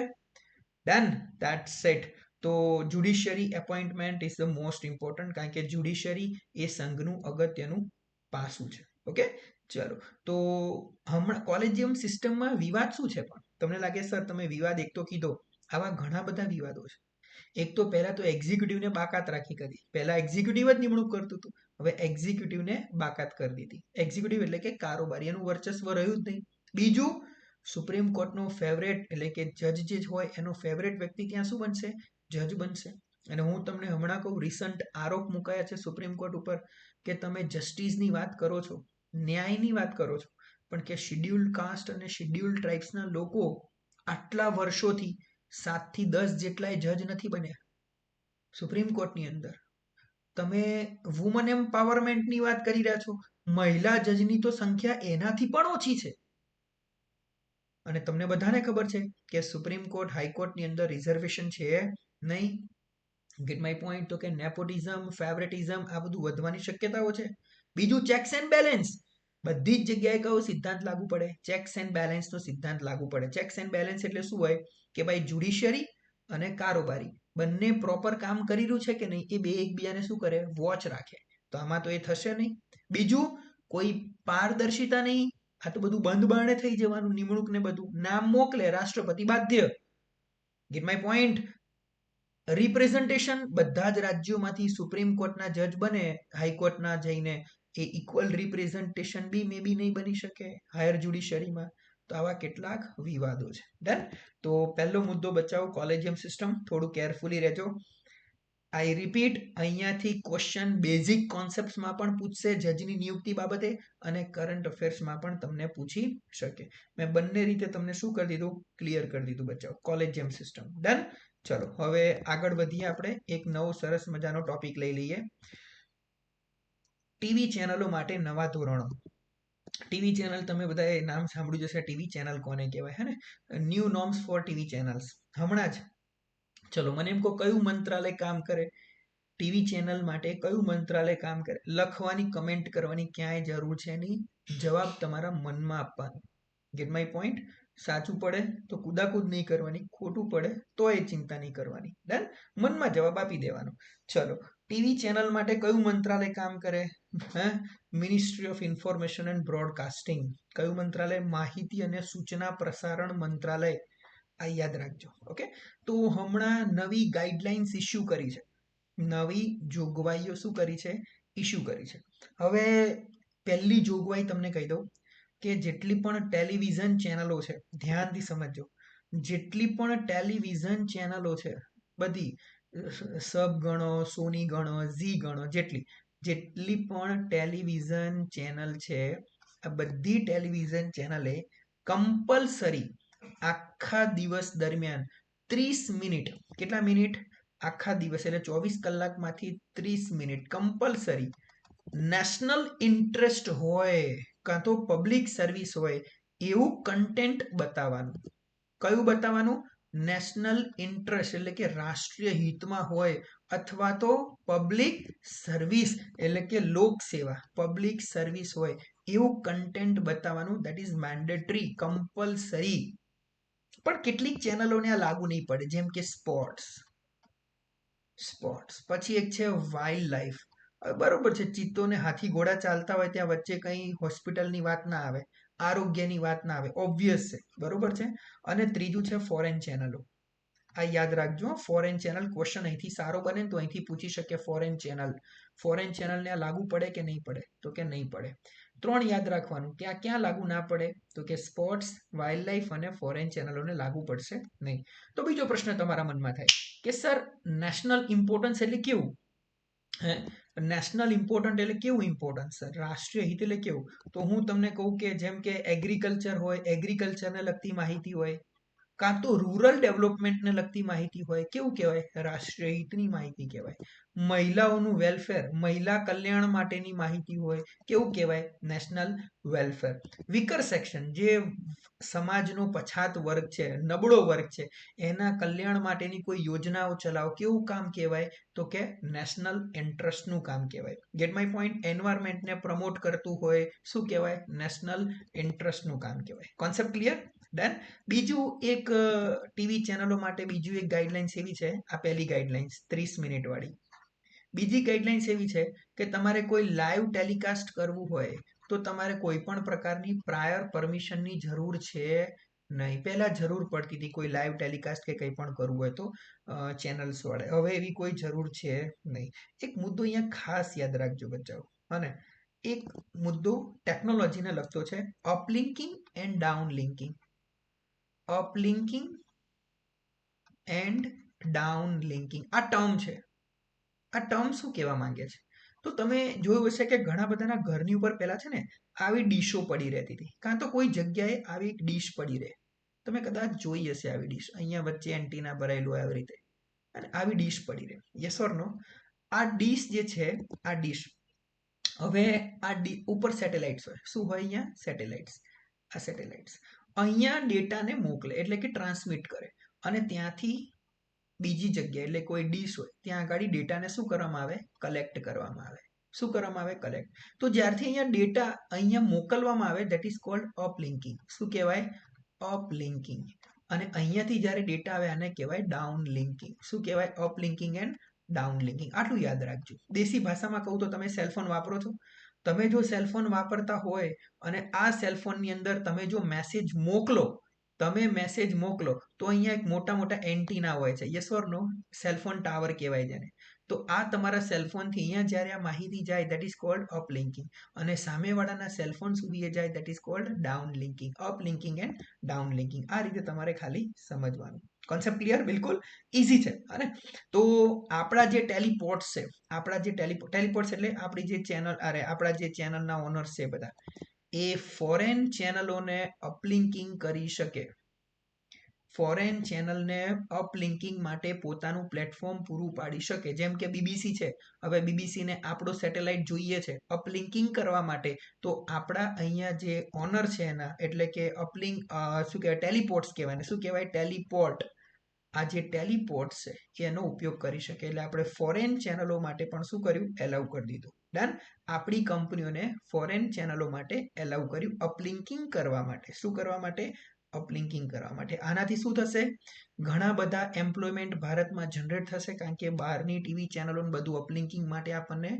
ડન. That's it. તો judiciary appointment is the most important, કારણ કે જ્યુડિશિયરી એ સંઘનું અગત્યનું પાસું છે. ઓકે, ચલો. તો હમણાં કોલેજિયમ સિસ્ટમમાં વિવાદ શું છે? પણ તમને લાગે સર તમે વિવાદ એક તો કીધો, આવા ઘણા બધા વિવાદો છે. એક તો પહેલા તો એક્ઝિક્યુટિવને બાકાત રાખી કરી. પહેલા એક્ઝિક્યુટિવ જ નિમણૂક કરતું હતું, હવે એક્ઝિક્યુટિવને બાકાત કરી દીધી. એક્ઝિક્યુટિવ એટલે કે કારોબારી, એનું વર્ચસ્વ રહ્યું જ નહીં. બીજું, સુપ્રીમ કોર્ટનો ફેવરેટ એટલે કે જજ જે હોય એનો ફેવરેટ વ્યક્તિ ત્યાં શું બનશે? જજ બનશે. અને હું તમને હમણાં કહું, રિસન્ટ આરોપ મુકાયા છે સુપ્રીમ કોર્ટ ઉપર કે તમે જસ્ટિસની વાત કરો છો, ન્યાયની વાત કરો છો, પણ કે શિડ્યુલ્ડ કાસ્ટ અને શિડ્યુલ્ડ ટ્રાઇબ્સના લોકો આટલા વર્ષોથી 7 થી 10 જેટલાય જજ નથી બન્યા સુપ્રીમ કોર્ટની અંદર. તમે વુમન એમ્પાવરમેન્ટની વાત કરી રહ્યા છો, મહિલા જજની તો સંખ્યા એનાથી પણ ઓછી છે. અને તમને બધાને ખબર છે કે સુપ્રીમ કોર્ટ, હાઈકોર્ટની અંદર રિઝર્વેશન છે નહીં. Gate my point? તો કે નેપોટિઝમ, ફેવરેટિઝમ આ બધું વધવાની શક્યતાઓ છે. બીજું, ચેક્સ એન્ડ બેલેન્સ. બધી જ જગ્યાએ કયો સિદ્ધાંત લાગુ પડે? ચેક્સ એન્ડ બેલેન્સનો સિદ્ધાંત લાગુ પડે. ચેક્સ એન્ડ બેલેન્સ એટલે શું હોય કે ભાઈ જ્યુડિશિયરી અને કારોબારી બંને પ્રોપર કામ કરી રહ્યું છે કે નહીં એ બે એકબીજાને શું કરે? વોચ રાખે. તો આમાં તો એ થશે નહીં. બીજું, કોઈ પારદર્શિતા નહીં. આ તો બધું બંધ બારણે થઈ જવાનું. નિમણૂક ને બધું નામ મોકલે, રાષ્ટ્રપતિ બાધ્ય. Get my point? રિપ્રેઝન્ટેશન, બધા જ રાજ્યોમાંથી સુપ્રીમ કોર્ટના જજ બને હાઈકોર્ટના જઈને, એ ઇક્વલ રિપ્રેઝન્ટેશન બી મે બી નહીં બની શકે હાયર જ્યુડિશિયરીમાં. તો આવા કેટલાક વિવાદો છે. ડન. તો પહેલો મુદ્દો બચાવો, કોલેજિયમ સિસ્ટમ. થોડું કેરફુલી રહેજો. આઈ રિપીટ, અહીંયાથી ક્વેશ્ચન બેઝિક કોન્સેપ્ટ્સમાં પણ પૂછશે જજની નિયુક્તિ બાબતે અને કરંટ અફેર્સમાં પણ તમને પૂછી શકે. મેં બંને રીતે તમને શું કરી દીધું? ક્લિયર કરી દીધું બચાવો. Collegium system. ડન. ચલો હવે આગળ વધીએ. આપણે એક નવો સરસ મજાનો ટોપિક લઈ લઈએ. ટીવી ચેનલો માટે નવા ધોરણો. ટીવી ચેનલ તમે બધાએ નામ સાંભળ્યું જશે. ટીવી ચેનલ કોને કહેવાય? હે ને? New norms for TV channels. હમણાં જ ચલો મને એમ કહો, કયું મંત્રાલય કામ કરે ટીવી ચેનલ માટે? કયું મંત્રાલય કામ કરે? લખવાની, કમેન્ટ કરવાની ક્યાંય જરૂર છે નહીં. જવાબ તમારા મનમાં આપવાનો. Gate my point? સાચું પડે તો કુદાકુદ નહીં કરવાની, ખોટું પડે તો એ ચિંતા નહીં કરવાની. ડન. મનમાં જવાબ આપી દેવાનો. ચલો, ટીવી ચેનલ માટે કયું મંત્રાલય કામ કરે? Ministry of information and broadcasting. કયું મંત્રાલય? માહિતી અને સૂચના પ્રસારણ મંત્રાલય. આ યાદ રાખજો. ઓકે. તો હમણાં નવી ગાઈડલાઇન્સ ઇસ્યુ કરી છે. નવી જોગવાઈઓ શું કરી છે? ઇસ્યુ કરી છે. હવે પહેલી જોગવાઈ તમને કહી દઉં. કે જેટલી પણ ટેલિવિઝન ચેનલો છે, ધ્યાનથી સમજજો, જેટલી પણ ટેલિવિઝન ચેનલો છે બધી, સબ ગણો, સોની ગણો, ઝી ગણો, જેટલી પણ ટેલિવિઝન ચેનલ છે, આ બધી ટેલિવિઝન ચેનલે કમ્પલસરી આખા દિવસ દરમિયાન 30 મિનિટ, કેટલા મિનિટ? આખા દિવસ એટલે 24 કલાકમાંથી 30 મિનિટ કમ્પલસરી નેશનલ ઇન્ટરેસ્ટ હોય કાં તો પબ્લિક સર્વિસ હોય એવું કન્ટેન્ટ બતાવવાનું. કયું બતાવવાનું? નેશનલ ઇન્ટરેસ્ટ એટલે કે રાષ્ટ્રીય હિતમાં હોય અથવા તો પબ્લિક સર્વિસ એટલે કે લોકસેવા, પબ્લિક સર્વિસ હોય એવું કન્ટેન્ટ બતાવવાનું. That is mandatory, compulsory. પણ કેટલીક ચેનલોને આ લાગુ નહીં પડે, જેમ કે સ્પોર્ટ્સ, પછી એક છે વાઇલ્ડ લાઈફ. બરોબર છે, ચિત્તો ને હાથી ઘોડા ચાલતા હોય ત્યાં વચ્ચે કંઈ હોસ્પિટલની વાત ના આવે, આરોગ્યની વાત ના આવે, ઓબ્વિયસ છે, બરોબર છે. અને ત્રીજું છે ફોરેન ચેનલો. આ યાદ રાખજો, ફોરેન ચેનલ. ક્વેશ્ચન અહીંથી સારો બને તો અહીંથી પૂછી શકે ફોરેન ચેનલ. ફોરેન ચેનલને આ લાગુ પડે કે નહીં પડે? તો કે નહીં પડે. 3 યાદ રાખવાનું. ક્યાં ક્યાં લાગુ ના પડે? તો કે સ્પોર્ટ્સ, વાઇલ્ડ લાઈફ અને ફોરેન ચેનલોને લાગુ પડશે નહીં. તો બીજો પ્રશ્ન તમારા મનમાં થાય કે સર નેશનલ ઇમ્પોર્ટન્સ એટલે કેવું? નેશનલ ઇમ્પોર્ટન્ટ એટલે કેવું ઇમ્પોર્ટન્સ સર? રાષ્ટ્રીય હિત એટલે કેવું? તો હું તમને કહું કે જેમ કે એગ્રીકલ્ચર હોય, એગ્રીકલ્ચરને લગતી માહિતી હોય, કાં તો રૂરલ ડેવલપમેન્ટને લગતી માહિતી હોય, કેવું કહેવાય? રાષ્ટ્રીય હિતની માહિતી કહેવાય. મહિલાઓનું વેલફેર, મહિલા કલ્યાણ માટેની માહિતી હોય, કેવું કહેવાય? National welfare. વીકર સેક્શન, જે સમાજનો પછાત વર્ગ છે, નબળો વર્ગ છે, એના કલ્યાણ માટેની કોઈ યોજનાઓ ચલાવો, કેવું કામ કહેવાય? તો કે નેશનલ ઇન્ટરેસ્ટનું કામ કહેવાય. Get my point? એન્વાયરમેન્ટને પ્રમોટ કરતું હોય, શું કહેવાય? નેશનલ ઇન્ટરેસ્ટનું કામ કહેવાય. Concept clear? ડન. બીજું એક ટીવી ચેનલો માટે બીજું એક ગાઈડલાઇન્સ એવી છે, આ પહેલી ગાઈડલાઇન્સ 30 મિનિટ વાળી. બીજી ગાઈડલાઇન્સ એવી છે કે તમારે કોઈ લાઈવ ટેલિકાસ્ટ કરવું હોય તો તમારે કોઈ પણ પ્રકારની પ્રાયર પરમિશનની જરૂર છે નહીં. પહેલા જરૂર પડતી હતી કોઈ લાઈવ ટેલિકાસ્ટ કે કંઈ પણ કરવું હોય તો ચેનલ્સ વડે. હવે એવી કોઈ જરૂર છે નહીં. એક મુદ્દો અહીંયા ખાસ યાદ રાખજો બચ્ચાઓ. અને એક મુદ્દો ટેકનોલોજીને લગતો છે, અપલિંકિંગ એન્ડ ડાઉનલિંકિંગ. અપલિંકિંગ એન્ડ ડાઉનલિંકિંગ આ ટર્મ છે. આ ટર્મ શું કહેવા માંગે છે? તો તમે જોયું હશે કે ઘણા બધાના ઘરની ઉપર પહેલા છે ને આવી ડીશો પડી રહેતી હતી, કાં તો કોઈ જગ્યાએ આવી એક ડીશ પડી રહે. તમે કદાચ જોઈ હશે આવી ડીશ, અહીંયા વચ્ચે એન્ટીના ભરાયેલું હોય આવી રીતે, અને આવી ડીશ પડી રહે. યસ ઓર નો? આ ડીશ જે છે, આ ડીશ, હવે આ ઉપર સેટેલાઇટ્સ હોય. શું હોય અહીંયા? સેટેલાઇટ્સ. આ સેટેલાઇટ્સ અહીંયા ડેટાને મોકલે, એટલે કે ટ્રાન્સમિટ કરે, અને ત્યાંથી બીજી જગ્યાએ એટલે કોઈ ડીશ હોય ત્યાં આગળ ડેટાને શું કરવામાં આવે? કલેક્ટ કરવામાં આવે. શું કરવામાં આવે? કલેક્ટ. તો જ્યારથી અહીંયા ડેટા અહીંયા મોકલવામાં આવે, ધેટ ઇઝ કોલ્ડ અપલિંકિંગ. શું કહેવાય? અપલિંકિંગ. અને અહીંયાથી જ્યારે ડેટા આવે આને કહેવાય ડાઉનલિંકિંગ. શું કહેવાય? અપલિંકિંગ એન્ડ ડાઉનલિંકિંગ. આટલું યાદ રાખજો. દેશી ભાષામાં કહું તો તમે સેલફોન વાપરો છો. તમે જો સેલફોન વાપરતા હોય અને આ સેલફોનની અંદર તમે જો મેસેજ મોકલો, તો અહીંયા એક મોટા એન્ટીના હોય છે. Yes or no? Cellphone tower કહેવાય જેને. તો આ તમારા સેલફોનથી અહીંયા જ્યારે આ માહિતી જાય, ધેટ ઇઝ કોલ્ડ અપલિંકિંગ. અને સામેવાળાના સેલફોન સુધી એ જાય, ધેટ ઇઝ કોલ્ડ ડાઉનલિંકિંગ. અપલિંકિંગ એન્ડ ડાઉનલિંકિંગ. આ રીતે તમારે ખાલી સમજવાનું. Concept clear? બિલકુલ ઈઝી છે. અને તો આપણા જે ટેલિપોર્ટ્સ છે, ટેલિપોર્ટ્સ એટલે આપણી જે ચેનલ, આપણા જે ચેનલના ઓનર્સ છે બધા, એ ફોરેન ચેનલોને અપલિંકિંગ કરી શકે. ફોરેન ચેનલને અપલિંકિંગ માટે પોતાનું પ્લેટફોર્મ પૂરું પાડી શકે. જેમ કે બીબીસી છે, હવે બીબીસીને આપણો સેટેલાઇટ જોઈએ છે અપલિંકિંગ કરવા માટે, તો આપણા અહીંયા જે ઓનર છે એના, એટલે કે શું કહેવાય? ટેલિપોર્ટ્સ કહેવાય. શું કહેવાય? ટેલિપોર્ટ. આ જે ટેલિપોર્ટ છે એનો ઉપયોગ કરી શકે. એટલે આપણે ફોરેન ચેનલો માટે પણ શું કર્યું? એલાઉ કરી દીધું. ડન. આપણી કંપનીઓને ફોરેન ચેનલો માટે એલાઉ કર્યું અપલિંકિંગ કરવા માટે. શું કરવા માટે? અપલિંકિંગ કરવા માટે. આનાથી શું થશે? ઘણા બધા એમ્પ્લોયમેન્ટ ભારતમાં જનરેટ થશે, કારણ કે બહારની ટીવી ચેનલો બધું અપલિંકિંગ માટે આપણને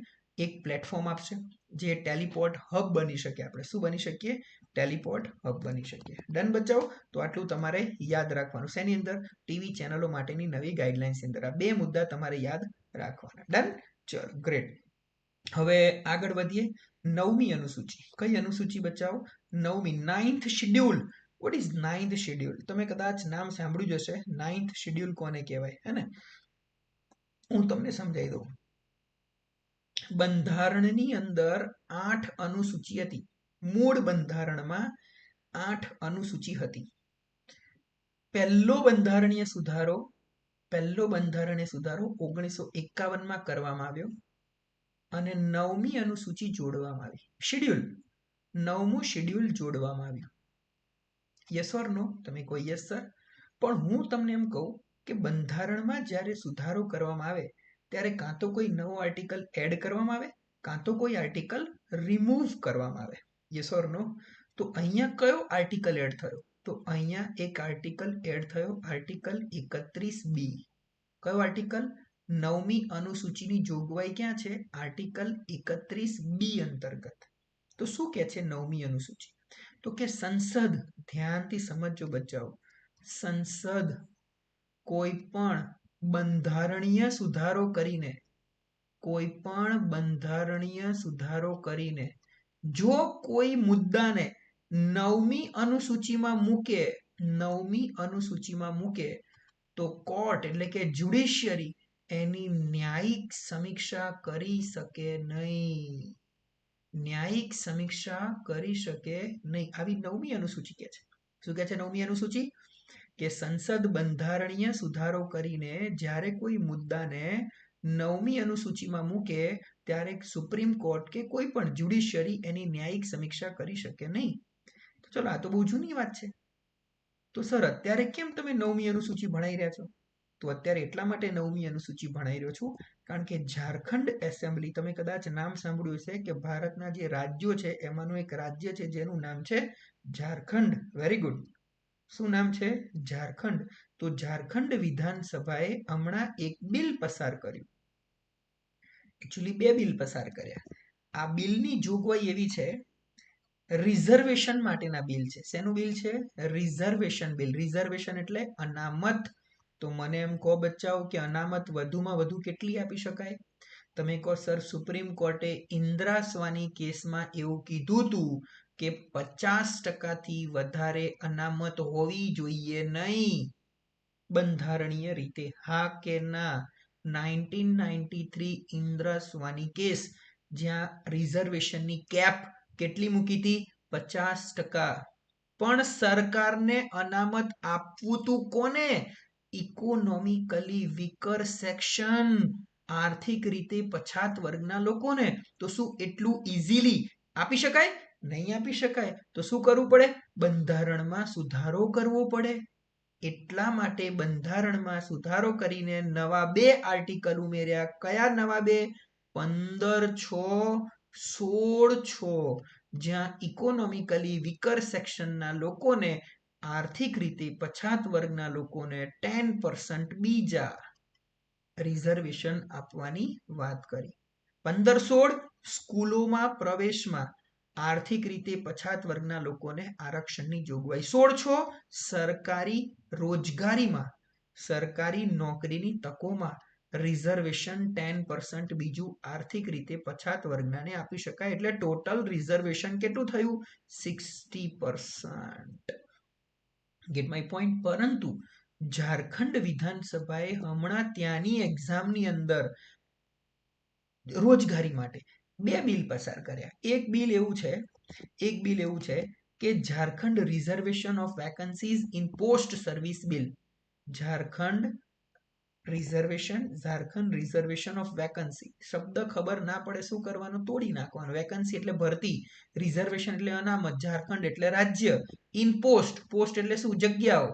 એક પ્લેટફોર્મ આપશે, જે ટેલિપોર્ટ હબ બની શકે. આપણે શું બની શકીએ? ટેલિપોર્ટ હબ બની શકીએ. ડન બચાવો. તો આટલું તમારે યાદ રાખવાનું. શેની અંદર? ટીવી ચેનલો માટેની નવી ગાઈડલાઇન્સ અંદર. આ 2 મુદ્દા તમારે યાદ રાખવાના. ડન. ચલો, ગ્રેટ. હવે આગળ વધીએ. 9મી અનુસૂચિ. કઈ અનુસૂચિ બચાવો? 9મી, 9th schedule. What is 9th schedule? તમે કદાચ નામ સાંભળ્યું જશે. 9th શેડ્યુલ કોને કહેવાય, હે ને? હું તમને સમજાવી દઉં. બંધારણની અંદર 8 અનુસૂચિ હતી. મૂળ બંધારણમાં 8 અનુસૂચિ હતી. પહેલો બંધારણીય સુધારો 1951માં કરવામાં આવ્યો અને 9મી અનુસૂચિ જોડવામાં આવી. શેડ્યુલ, 9મું શેડ્યુલ જોડવામાં આવ્યું. યસ ઓર નો? તમે કહો યસ સર. પણ હું તમને એમ કહું કે બંધારણમાં જ્યારે સુધારો કરવામાં આવે ત્યારે કાં તો કોઈ નવો આર્ટિકલ એડ કરવામાં આવે, કાં તો કોઈ આર્ટિકલ રિમૂવ કરવામાં આવે. યસ ઓર નો? તો અહીંયા કયો આર્ટિકલ એડ થયો? તો અહીંયા એક આર્ટિકલ એડ થયો, આર્ટિકલ 31B. કયો આર્ટિકલ? 9મી અનુસૂચિની જોગવાઈ ક્યાં છે? આર્ટિકલ 31B અંતર્ગત. તો શું કહે છે 9મી અનુસૂચિ? તો કે સંસદ, ધ્યાનથી સમજજો બચ્ચાઓ, સંસદ કોઈ પણ બંધારણીય સુધારો કરીને જો કોઈ મુદ્દાને 9મી અનુસૂચિમાં મૂકે તો કોર્ટ એટલે કે જ્યુડિશિયરી એની ન્યાયિક સમીક્ષા કરી શકે નહીં. આવી 9મી અનુસૂચિ કહે છે. શું કહે છે 9મી અનુસૂચિ? કે સંસદ બંધારણીય સુધારો કરીને જ્યારે કોઈ મુદ્દાને 9મી અનુસૂચિમાં મૂકે ત્યારે સુપ્રીમ કોર્ટ કે કોઈ પણ જ્યુડિશિયરી એની ન્યાયિક સમીક્ષા કરી શકે નહીં. તો ચલો, આ તો બહુ જૂની વાત છે. તો સર અત્યારે કેમ તમે 9મી અનુસૂચિ ભણાઈ રહ્યા છો? તો અત્યારે એટલા માટે 9મી અનુસૂચિ ભણાઈ રહ્યો છું કારણ કે ઝારખંડ એસેમ્બલી, તમે કદાચ નામ સાંભળ્યું હશે કે ભારતના જે રાજ્યો છે એમાંનું એક રાજ્ય છે જેનું નામ છે ઝારખંડ. Very good. શું નામ છે? ઝારખંડ. તો ઝારખંડ વિધાનસભાએ હમણાં એક બિલ પસાર કર્યું. એકચ્યુઅલી 2 બિલ પસાર કર્યા. આ બિલની જોગવાઈ એવી છે, રિઝર્વેશન માટેના બિલ છે. શેનું બિલ છે? Reservation bill. રિઝર્વેશન એટલે અનામત. તો મને એમ કહો બચ્ચાઓ કે અનામત વધુમાં વધુ કેટલી આપી શકાય? તમે કહો સર સુપ્રીમ કોર્ટે ઇન્દ્રાસ્વાની કેસમાં એવું કીધું હતું કે 50%થી વધારે અનામત હોવી જોઈએ નહીં બંધારણીય રીતે. હા કે ના? 1993 ઇન્દ્રાસ્વાની કેસ, જ્યાં રિઝર્વેશનની કેપ કેટલી મૂકી હતી? 50%. પણ સરકારને અનામત આપવું તું કોને? ઇકોનોમિકલી વીકર સેક્શન, આર્થિક રીતે પછાત વર્ગના લોકોને. તો શું એટલું ઇઝીલી આપી શકાય? નહીં આપી શકાય. તો શું કરવું પડે? બંધારણમાં સુધારો કરવો પડે. એટલા માટે બંધારણમાં સુધારો કરીને નવા 2 આર્ટિકલ ઉમેર્યા. કયા નવા 2? 15(6) જ્યાં ઇકોનોમિકલી વીકર સેક્શનના લોકોને, આર્થિક રીતે પછાત વર્ગના લોકોને 10% બીજા રિઝર્વેશન આપવાની વાત કરી. 15(16) સ્કૂલોમાં પ્રવેશમાં આર્થિક રીતે પછાત વર્ગના લોકોને આરક્ષણની જોગવાઈ. 16(6) સરકારી રોજગારીમાં, સરકારી નોકરીની તકોમાં રિઝર્વેશન 10% બીજું આર્થિક રીતે પછાત વર્ગનાને આપી શકાય. એટલે ટોટલ રિઝર્વેશન કેટલું થયું? 60%. Gate my point? પરંતુ ઝારખંડ વિધાનસભાએ હમણાં ત્યાંની એક્ઝામની અંદર રોજગારી માટે 2 બિલ પસાર કર્યા. એક બિલ એવું છે કે Jharkhand reservation of vacancies in post service bill. Jharkhand reservation of vacancy. શબ્દ ખબર ના પડે શું કરવાનું? તોડી નાખવાનું. વેકન્સી એટલે ભરતી, રિઝર્વેશન એટલે અનામત, ઝારખંડ એટલે રાજ્ય. ઇન પોસ્ટ, પોસ્ટ એટલે શું? જગ્યાઓ.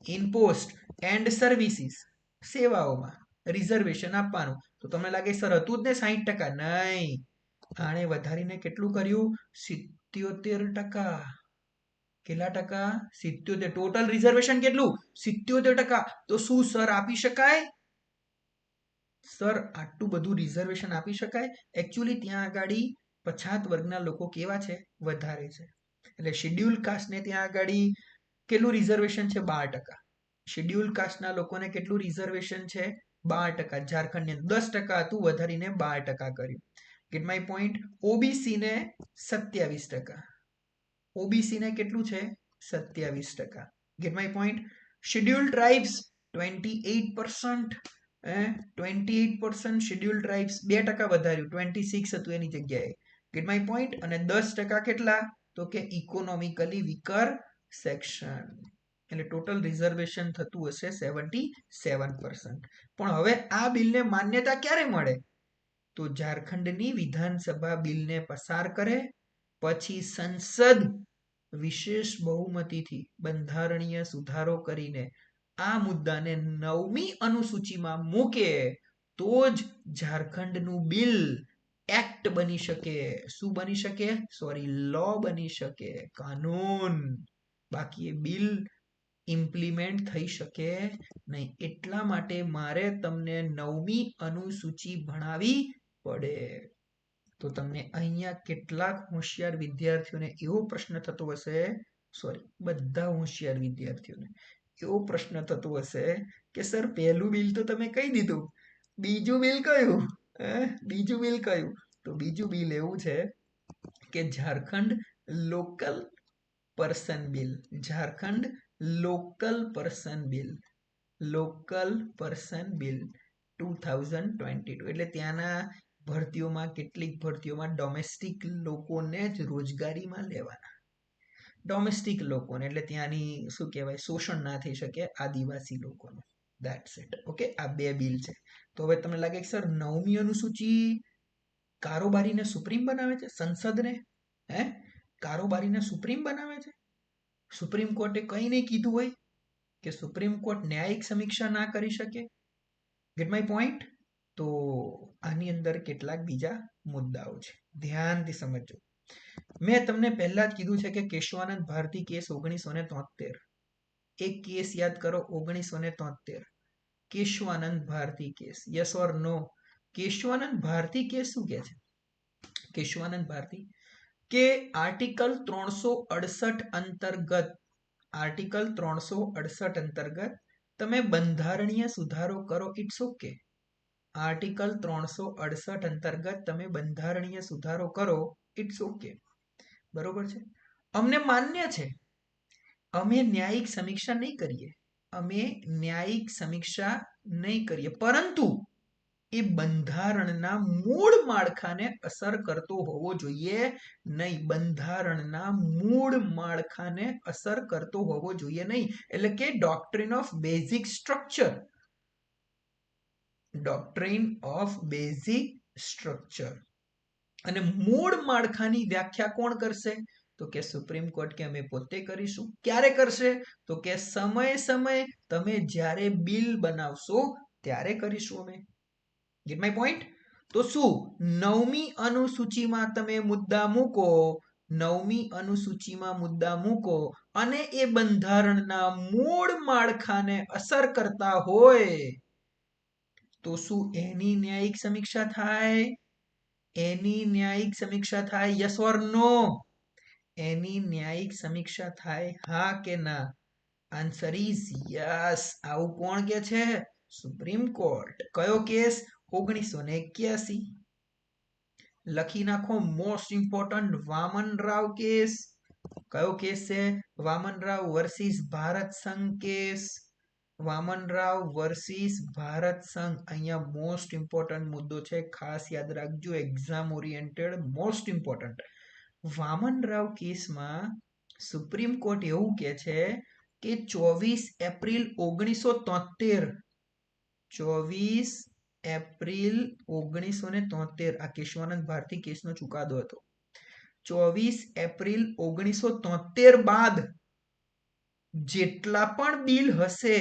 ઇન પોસ્ટ એન્ડ સર્વિસીસ, સેવાઓમાં રિઝર્વેશન આપવાનું. તો તમને લાગે સર હતું જ ને 60%? નહીં, આણે વધારીને કેટલું કર્યું? 77%. કેટલા ટકા? 77. ટોટલ રિઝર્વેશન કેટલું? 77%. તો શું સર આપી શકાય? સર આટલું બધું રિઝર્વેશન આપી શકાય? એકચ્યુઅલી ત્યાં આગાડી પછાત વર્ગના લોકો કેવા છે? વધારે છે. એટલે શેડ્યુલ કાસ્ટને ત્યાં આગાડી કેટલું રિઝર્વેશન છે? 12%. શેડ્યુલ કાસ્ટના લોકોને કેટલું રિઝર્વેશન છે? 12%. ઝારખંડને 10% હતું, વધારીને 12% કર્યું. Gate my point. ઓબીસી ને 27%. ઓબીસી ને કેટલું છે? 27%. Gate my point. Scheduled tribes 28%. 28% scheduled tribes 2% વધાર્યું, 26 હતું એની જગ્યાએ. Gate my point. અને 10% કેટલા? તો કે ઇકોનોમિકલી વીકર સેક્શન. એટલે ટોટલ રિઝર્વેશન થતું હશે 77%. પણ હવે આ બિલને માન્યતા ક્યારે મળે? તો ઝારખંડની વિધાનસભા બિલને પસાર કરે, પછી સંસદ વિશેષ બહુમતીથી બંધારણીય સુધારો કરીને આ મુદ્દાને 9મી અનુસૂચિમાં મૂકે તો જ ઝારખંડનું બિલ એક્ટ બની શકે. શું બની શકે? સોરી, લો બની શકે, કાનૂન. બાકી એ બિલ ઇમ્પ્લિમેન્ટ થઈ શકે નહીં. એટલા માટે મારે તમને 9મી અનુસૂચિ ભણાવી પડે. તો તમને અહીંયા કેટલાક હોશિયાર વિદ્યાર્થીઓને એવો પ્રશ્ન થતો હશે, સોરી, બધા હોશિયાર વિદ્યાર્થીઓને એવો પ્રશ્ન થતો હશે કે સર પહેલું બિલ તો તમે કહી દીધું, બીજું બિલ કયું? બીજું બિલ કયું? તો બીજું બિલ એવું છે કે Jharkhand local person bill. Jharkhand local person bill. Local person bill 2022. એટલે ત્યાંના ભરતીઓમાં, કેટલીક ભરતીઓમાં ડોમેસ્ટિક લોકોને જ રોજગારીમાં લેવાના. ડોમેસ્ટિક લોકોને, એટલે ત્યાંની શું કહેવાય, શોષણ ના થઈ શકે આદિવાસી લોકોનું. That's it. ઓકે, આ બે બિલ છે. તો હવે તમને લાગે કે સર 9મી અનુસૂચિ કારોબારીને સુપ્રીમ બનાવે છે, સંસદને? કારોબારીને સુપ્રીમ બનાવે છે? સુપ્રીમ કોર્ટે કંઈ નહીં કીધું હોય કે સુપ્રીમ કોર્ટ ન્યાયિક સમીક્ષા ના કરી શકે? Gate my point. તો આની અંદર કેટલાક બીજા મુદ્દાઓ છે, ધ્યાનથી સમજજો. મેં તમને પહેલા જ કીધું છે કે કેશવાનંદ ભારતી કેસ 1973. એક કેસ યાદ કરો, 1973 Kesavananda Bharati case. Yes or no? Kesavananda Bharati case શું કહે છે? કેશવાનંદ ભારતી કે આર્ટિકલ 368 અંતર્ગત, આર્ટિકલ 368 અંતર્ગત તમે બંધારણીય સુધારો કરો, ઇટ્સ ઓકે. આર્ટિકલ 368 અંતર્ગત તમે બંધારણીય સુધારો કરો, ઇટ્સ ઓકે. બરોબર છે, અમને માન્ય છે. અમે ન્યાયિક સમીક્ષા નહીં કરીએ, અમે ન્યાયિક સમીક્ષા નહીં કરીએ, પરંતુ એ બંધારણના મૂળ માળખાને અસર કરતો હોવો જોઈએ નહીં. બંધારણના મૂળ માળખાને અસર કરતો હોવો જોઈએ નહીં. એટલે કે doctrine of basic structure. Doctrine of basic structure. અને મૂળ માળખાની વ્યાખ્યા કોણ કરશે? તો કે સુપ્રીમ કોર્ટ કે અમે પોતે કરીશું. ક્યારે કરશે? તો કે સમય તમે જ્યારે બિલ બનાવશો ત્યારે કરીશું અમે. Gate my point. તો શું 9મી અનુસૂચિમાં તમે મુદ્દા મૂકો, 9મી અનુસૂચિમાં મુદ્દા મૂકો અને એ બંધારણના મૂળ માળખાને અસર કરતા હોય તો શું એની ન્યાયિક સમીક્ષા થાય? એની ન્યાયિક સમીક્ષા થાય? યસ ઓર નો? એની ન્યાયિક સમીક્ષા થાય, હા કે ના? Answer is yes. આવું કોણ કે છે? Supreme court. કયો કેસ? 1981. લખી નાખો, મોસ્ટ ઇમ્પોર્ટન્ટ, વામન રાવ કેસ. કયો કેસ છે? વામન રાવ વર્સિસ ભારત સંઘ કેસ. વામન રાવ વર્સિસ ભારત સંઘ. અહીંયા મોસ્ટ ઇમ્પોર્ટન્ટ મુદ્દો છે, ખાસ યાદ રાખજો, એક્ઝામ ઓરિએન્ટેડ, મોસ્ટ ઇમ્પોર્ટન્ટ. વામન રાવ કેસમાં સુપ્રીમ કોર્ટ એવું કહે છે કે 24 એપ્રિલ 1973, 24 એપ્રિલ 1973 આ કેશવાનંદ ભારતી કેસનો ચુકાદો હતો. 24 એપ્રિલ 1973 બાદ જેટલા પણ બિલ હશે,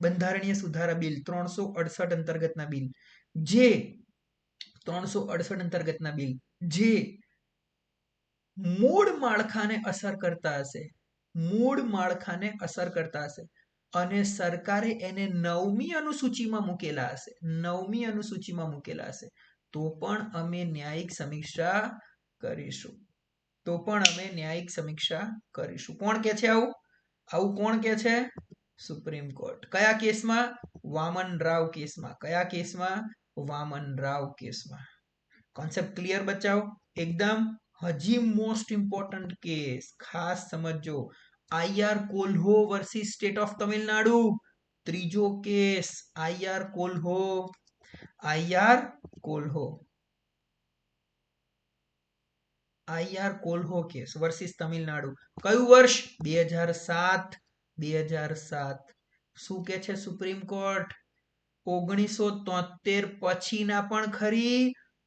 બંધારણીય સુધારા બિલ 368 અંતર્ગતના બિલ, જે 368 અંતર્ગતના બિલ જે મૂળ માળખાને અસર કરતા હશે, મૂળ માળખાને અસર કરતા હશે અને સરકારે એને 9મી અનુસૂચિમાં મૂકેલા હશે, 9મી અનુસૂચિમાં મૂકેલા હશે, તો પણ અમે ન્યાયિક સમીક્ષા કરીશું. તો પણ અમે ન્યાયિક સમીક્ષા કરીશું. કોણ કે છે આવું? આવું કોણ કે છે? Supreme court. કયા કેસમાં? વામન રાવ કેસમાં. કયા કેસમાં? વામન રાવ કેસમાં. કોન્સેપ્ટ ક્લિયર બચાવો એકદમ. હજી મોસ્ટ ઇમ્પોર્ટન્ટ કેસ ખાસ સમજો, IR Coelho versus state of Tamil Nadu. ત્રીજો case IR Coelho, IR Coelho, IR Coelho case versus Tamil Nadu. કયું વર્ષ? 2007. 2007. શું કે છે સુપ્રીમ કોર્ટ? 1973 પછીના પણ ખરી,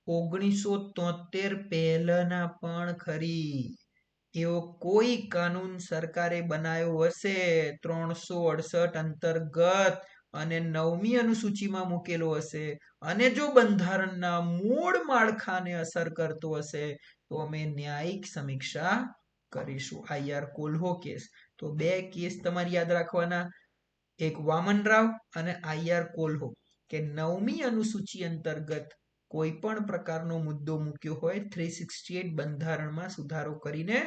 1973 પહેલાના પણ ખરી. એવો કોઈ કાનૂન સરકારે બનાવ્યો હશે 368 અંતર્ગત અને 9મી અનુસૂચિમાં મૂકેલો હશે અને જો બંધારણના મૂળ માળખાને અસર કરતો હશે તો અમે ન્યાયિક સમીક્ષા કરીશું. IR Coelho case. તો બે કેસ તમારે યાદ રાખવાના, એક વામન રાવ અને આઈઆર કોલ્હો, કે 9મી અનુસૂચિ અંતર્ગત કોઈ પણ પ્રકારનો મુદ્દો મૂક્યો હોય 368 બંધારણમાં સુધારો કરીને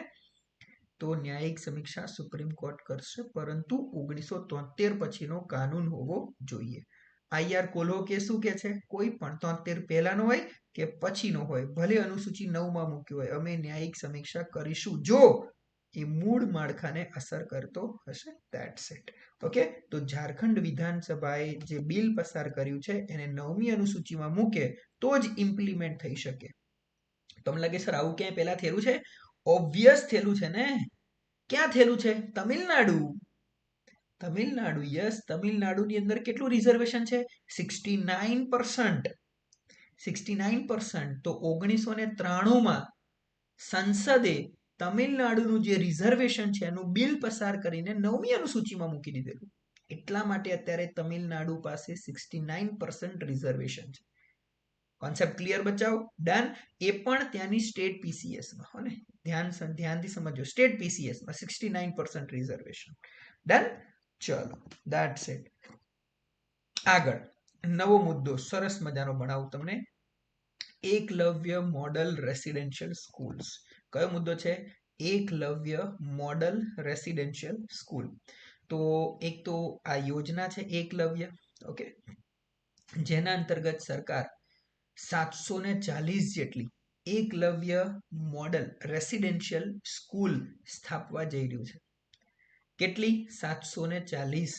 તો ન્યાયિક સમીક્ષા સુપ્રીમ કોર્ટ કરશે, પરંતુ 1973 પછીનો કાનૂન હોવો જોઈએ. આઈઆર કોલ્હો કે શું કે છે? કોઈ પણ 73 પહેલાનો હોય કે પછીનો હોય, ભલે અનુસૂચિ 9માં મૂક્યો હોય, અમે ન્યાયિક સમીક્ષા કરીશું જો એ મૂળ માળખાને અસર કરતો હશે. That's it. ઓકે, તો ઝારખંડ વિધાનસભાએ જે બિલ પસાર કર્યું છે એને 9મી અનુસૂચિમાં મૂકે તો જ ઇમ્પ્લિમેન્ટ થઈ શકે. તમને લાગે સર આવું ક્યાંય પહેલા થયેલું છે? ઓબ્વિયસ થયેલું છે ને. ક્યાં થયેલું છે? તમિલનાડુ. તમિલનાડુ, યસ. તમિલનાડુની અંદર કેટલું રિઝર્વેશન છે? 69%. 69%. તો 1993માં સંસદે તમિલનાડુનું જે રિઝર્વેશન છે એનું બિલ પસાર કરીને 9મી અનુસૂચિમાં મૂકી દીધેલું. એટલા માટે અત્યારે તમિલનાડુ પાસે 69% રિઝર્વેશન છે. કોન્સેપ્ટ ક્લિયર બચાવો? ડન. એ પણ ત્યાંની સ્ટેટ પીસીએસમાં, હો ને, ધ્યાનથી સમજો, સ્ટેટ પીસીએસમાં 69% રિઝર્વેશન. ડન. ચલો, ધેટ્સ ઇટ. આગળ નવો મુદ્દો સરસ મજાનો ભણાવું તમને. Eklavya model residential schools. કયો મુદ્દો છે? Eklavya model residential school. તો એક તો આ યોજના છે એકલવ્ય, ઓકે, જેના અંતર્ગત સરકાર 740 જેટલી એકલવ્ય મોડલ રેસિડેન્શિયલ સ્કૂલ સ્થાપવા જઈ રહ્યું છે. કેટલી? 740.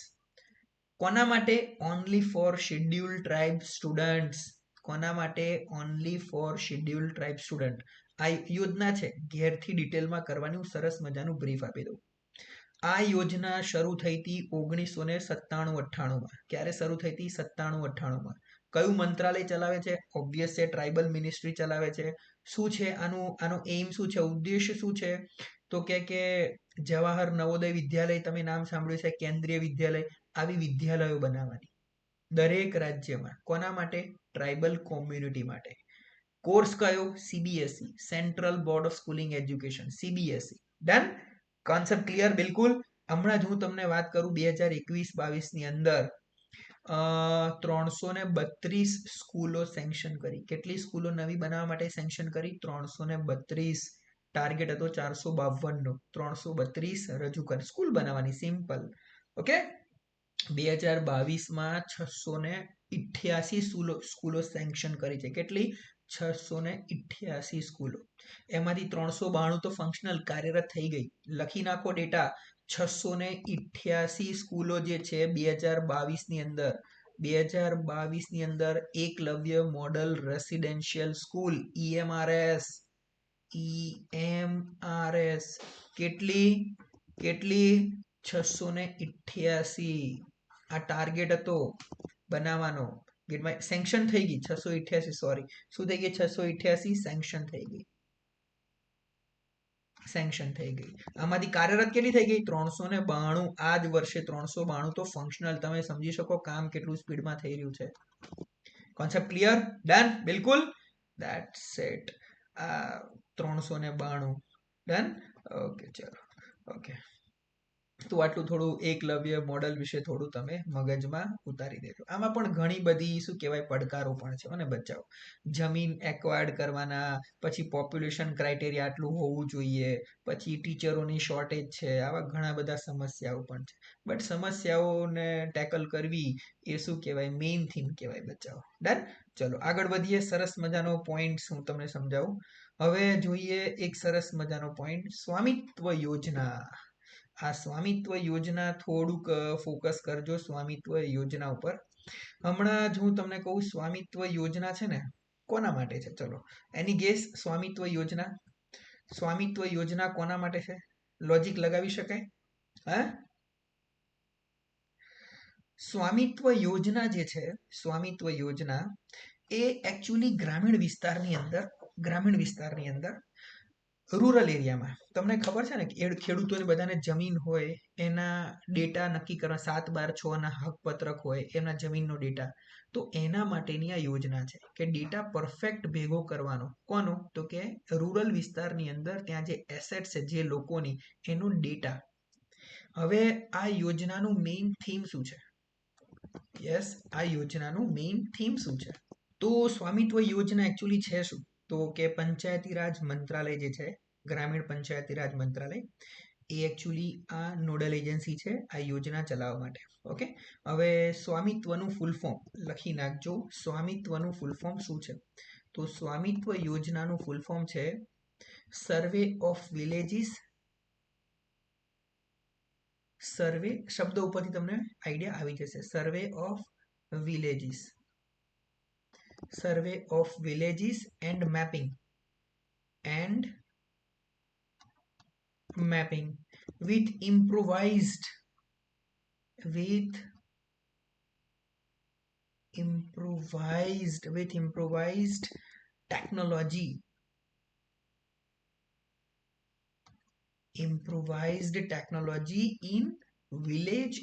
કોના માટે? Only for schedule tribe students. કોના માટે? Only for schedule tribe student. આ યોજના છે, ઘેરથી ડિટેલમાં કરવાની, હું સરસ મજાનું બ્રીફ આપી દઉં. આ યોજના શરૂ થઈ હતી 1997-98માં. ક્યારે શરૂ થઈ હતી? 97-98માં. કયું મંત્રાલય ચલાવે છે? ઓબ્વિયસ છે, ટ્રાઇબલ મિનિસ્ટ્રી ચલાવે છે. શું છે આનો એમ શું છે, ઉદ્દેશ્ય શું છે? તો કે જવાહર નવોદય વિદ્યાલય, તમે નામ સાંભળ્યું છે, કેન્દ્રીય વિદ્યાલય, આવી વિદ્યાલયો બનાવવાની દરેક રાજ્યમાં. કોના માટે? ટ્રાઇબલ કોમ્યુનિટી માટે. કોર્સ કયો? CBSE, central board of schooling education, CBSE. Done. Concept clear? બિલકુલ. હમણાં જ હું તમને વાત કરું 2021-22ની અંદર 332 સ્કૂલો સેન્કશન કરી. કેટલી સ્કૂલો નવી બનાવવા માટે સેન્કશન કરી? 332. ટાર્ગેટ હતો 452નો. 332 રજૂ કરી સ્કૂલ બનાવવાની, સિમ્પલ. ઓકે. 2022માં 688 સ્કૂલો સેન્કશન કરી છે. કેટલી? 688 સ્કૂલો. એમાંથી 392 તો ફંક્શનલ કાર્યરત થઈ ગઈ. લખી નાખો ડેટા. 688 સ્કૂલો જે છે 2022ની અંદર Eklavya model residential school EMRS. કેટલી? 688. આ ટાર્ગેટ હતો બનાવવાનો. સેન્કશન થઈ ગઈ 688, સોરી. શું થઈ ગઈ? 688 સેન્કશન થઈ ગઈ. સેન્કશન થઈ ગઈ. આમાંથી કાર્યરત કેટલી થઈ ગઈ? 392. આ જ વર્ષે 392 તો ફંક્શનલ. તમે સમજી શકો કામ કેટલું સ્પીડમાં થઈ રહ્યું છે. Concept clear? ડન. બિલકુલ. That's it. 392. ડન. ઓકે, ચલો. ઓકે, તો આટલું થોડું એકલવ્ય મોડલ વિશે થોડું તમે મગજમાં ઉતારી દેજો. આમાં પણ ઘણી બધી શું કહેવાય પડકારો પણ છે અને બચાવો. જમીન એક્વાયર્ડ કરવાના, પછી પોપ્યુલેશન ક્રાઇટેરિયા આટલું હોવું જોઈએ, પછી ટીચરોની શોર્ટેજ છે, આવા ઘણા બધા સમસ્યાઓ પણ છે. બટ સમસ્યાઓને ટેકલ કરવી એ શું કહેવાય મેઇન થીમ કહેવાય બચાવો. ડન. ચલો આગળ વધીએ. સરસ મજાનો પોઈન્ટ હું તમને સમજાવું. હવે જોઈએ એક સરસ મજાનો પોઈન્ટ, સ્વામિત્વ યોજના. આ સ્વામિત્વ યોજના થોડુંક ફોકસ કરજો સ્વામિત્વ યોજના ઉપર. હમણાં જ હું તમને કહું સ્વામિત્વ યોજના છે ને કોના માટે છે? ચલો એની ગેસ. સ્વામિત્વ યોજના કોના માટે છે? લોજિક લગાવી શકાય? હા, સ્વામિત્વ યોજના જે છે, સ્વામિત્વ યોજના એ એકચ્યુઅલી ગ્રામીણ વિસ્તારની અંદર રૂરલ એરિયામાં તમને ખબર છે ને કે ખેડૂતોને બધાને જમીન હોય, એના ડેટા નક્કી કરવા 7/12 ના હક પત્રક હોય, એના જમીનનો ડેટા, તો એના માટેની આ યોજના છે કે ડેટા પરફેક્ટ ભેગો કરવાનો. કોનો? તો કે રૂરલ વિસ્તારની અંદર ત્યાં જે એસેટ છે જે લોકોની, એનું ડેટા. હવે આ યોજનાનું મેઇન થીમ શું છે? યસ, આ યોજનાનું મેઇન થીમ શું છે? તો સ્વામિત્વ યોજના એકચ્યુઅલી છે શું? તો કે પંચાયતી રાજ મંત્રાલય જે છે, ગ્રામીણ પંચાયતી રાજ મંત્રાલય, એ એકચ્યુઅલી આ નોડલ એજન્સી છે આ યોજના ચલાવવા માટે. ઓકે. હવે સ્વામિત્વનું ફૂલ ફોર્મ લખી નાખજો. સ્વામિત્વનું ફૂલ ફોર્મ શું છે? તો સ્વામિત્વ યોજનાનું ફૂલ ફોર્મ છે સર્વે ઓફ વિલેજીસ. સર્વે શબ્દ ઉપરથી તમને આઈડિયા આવી જશે. Survey of villages and mapping with improvised technology in village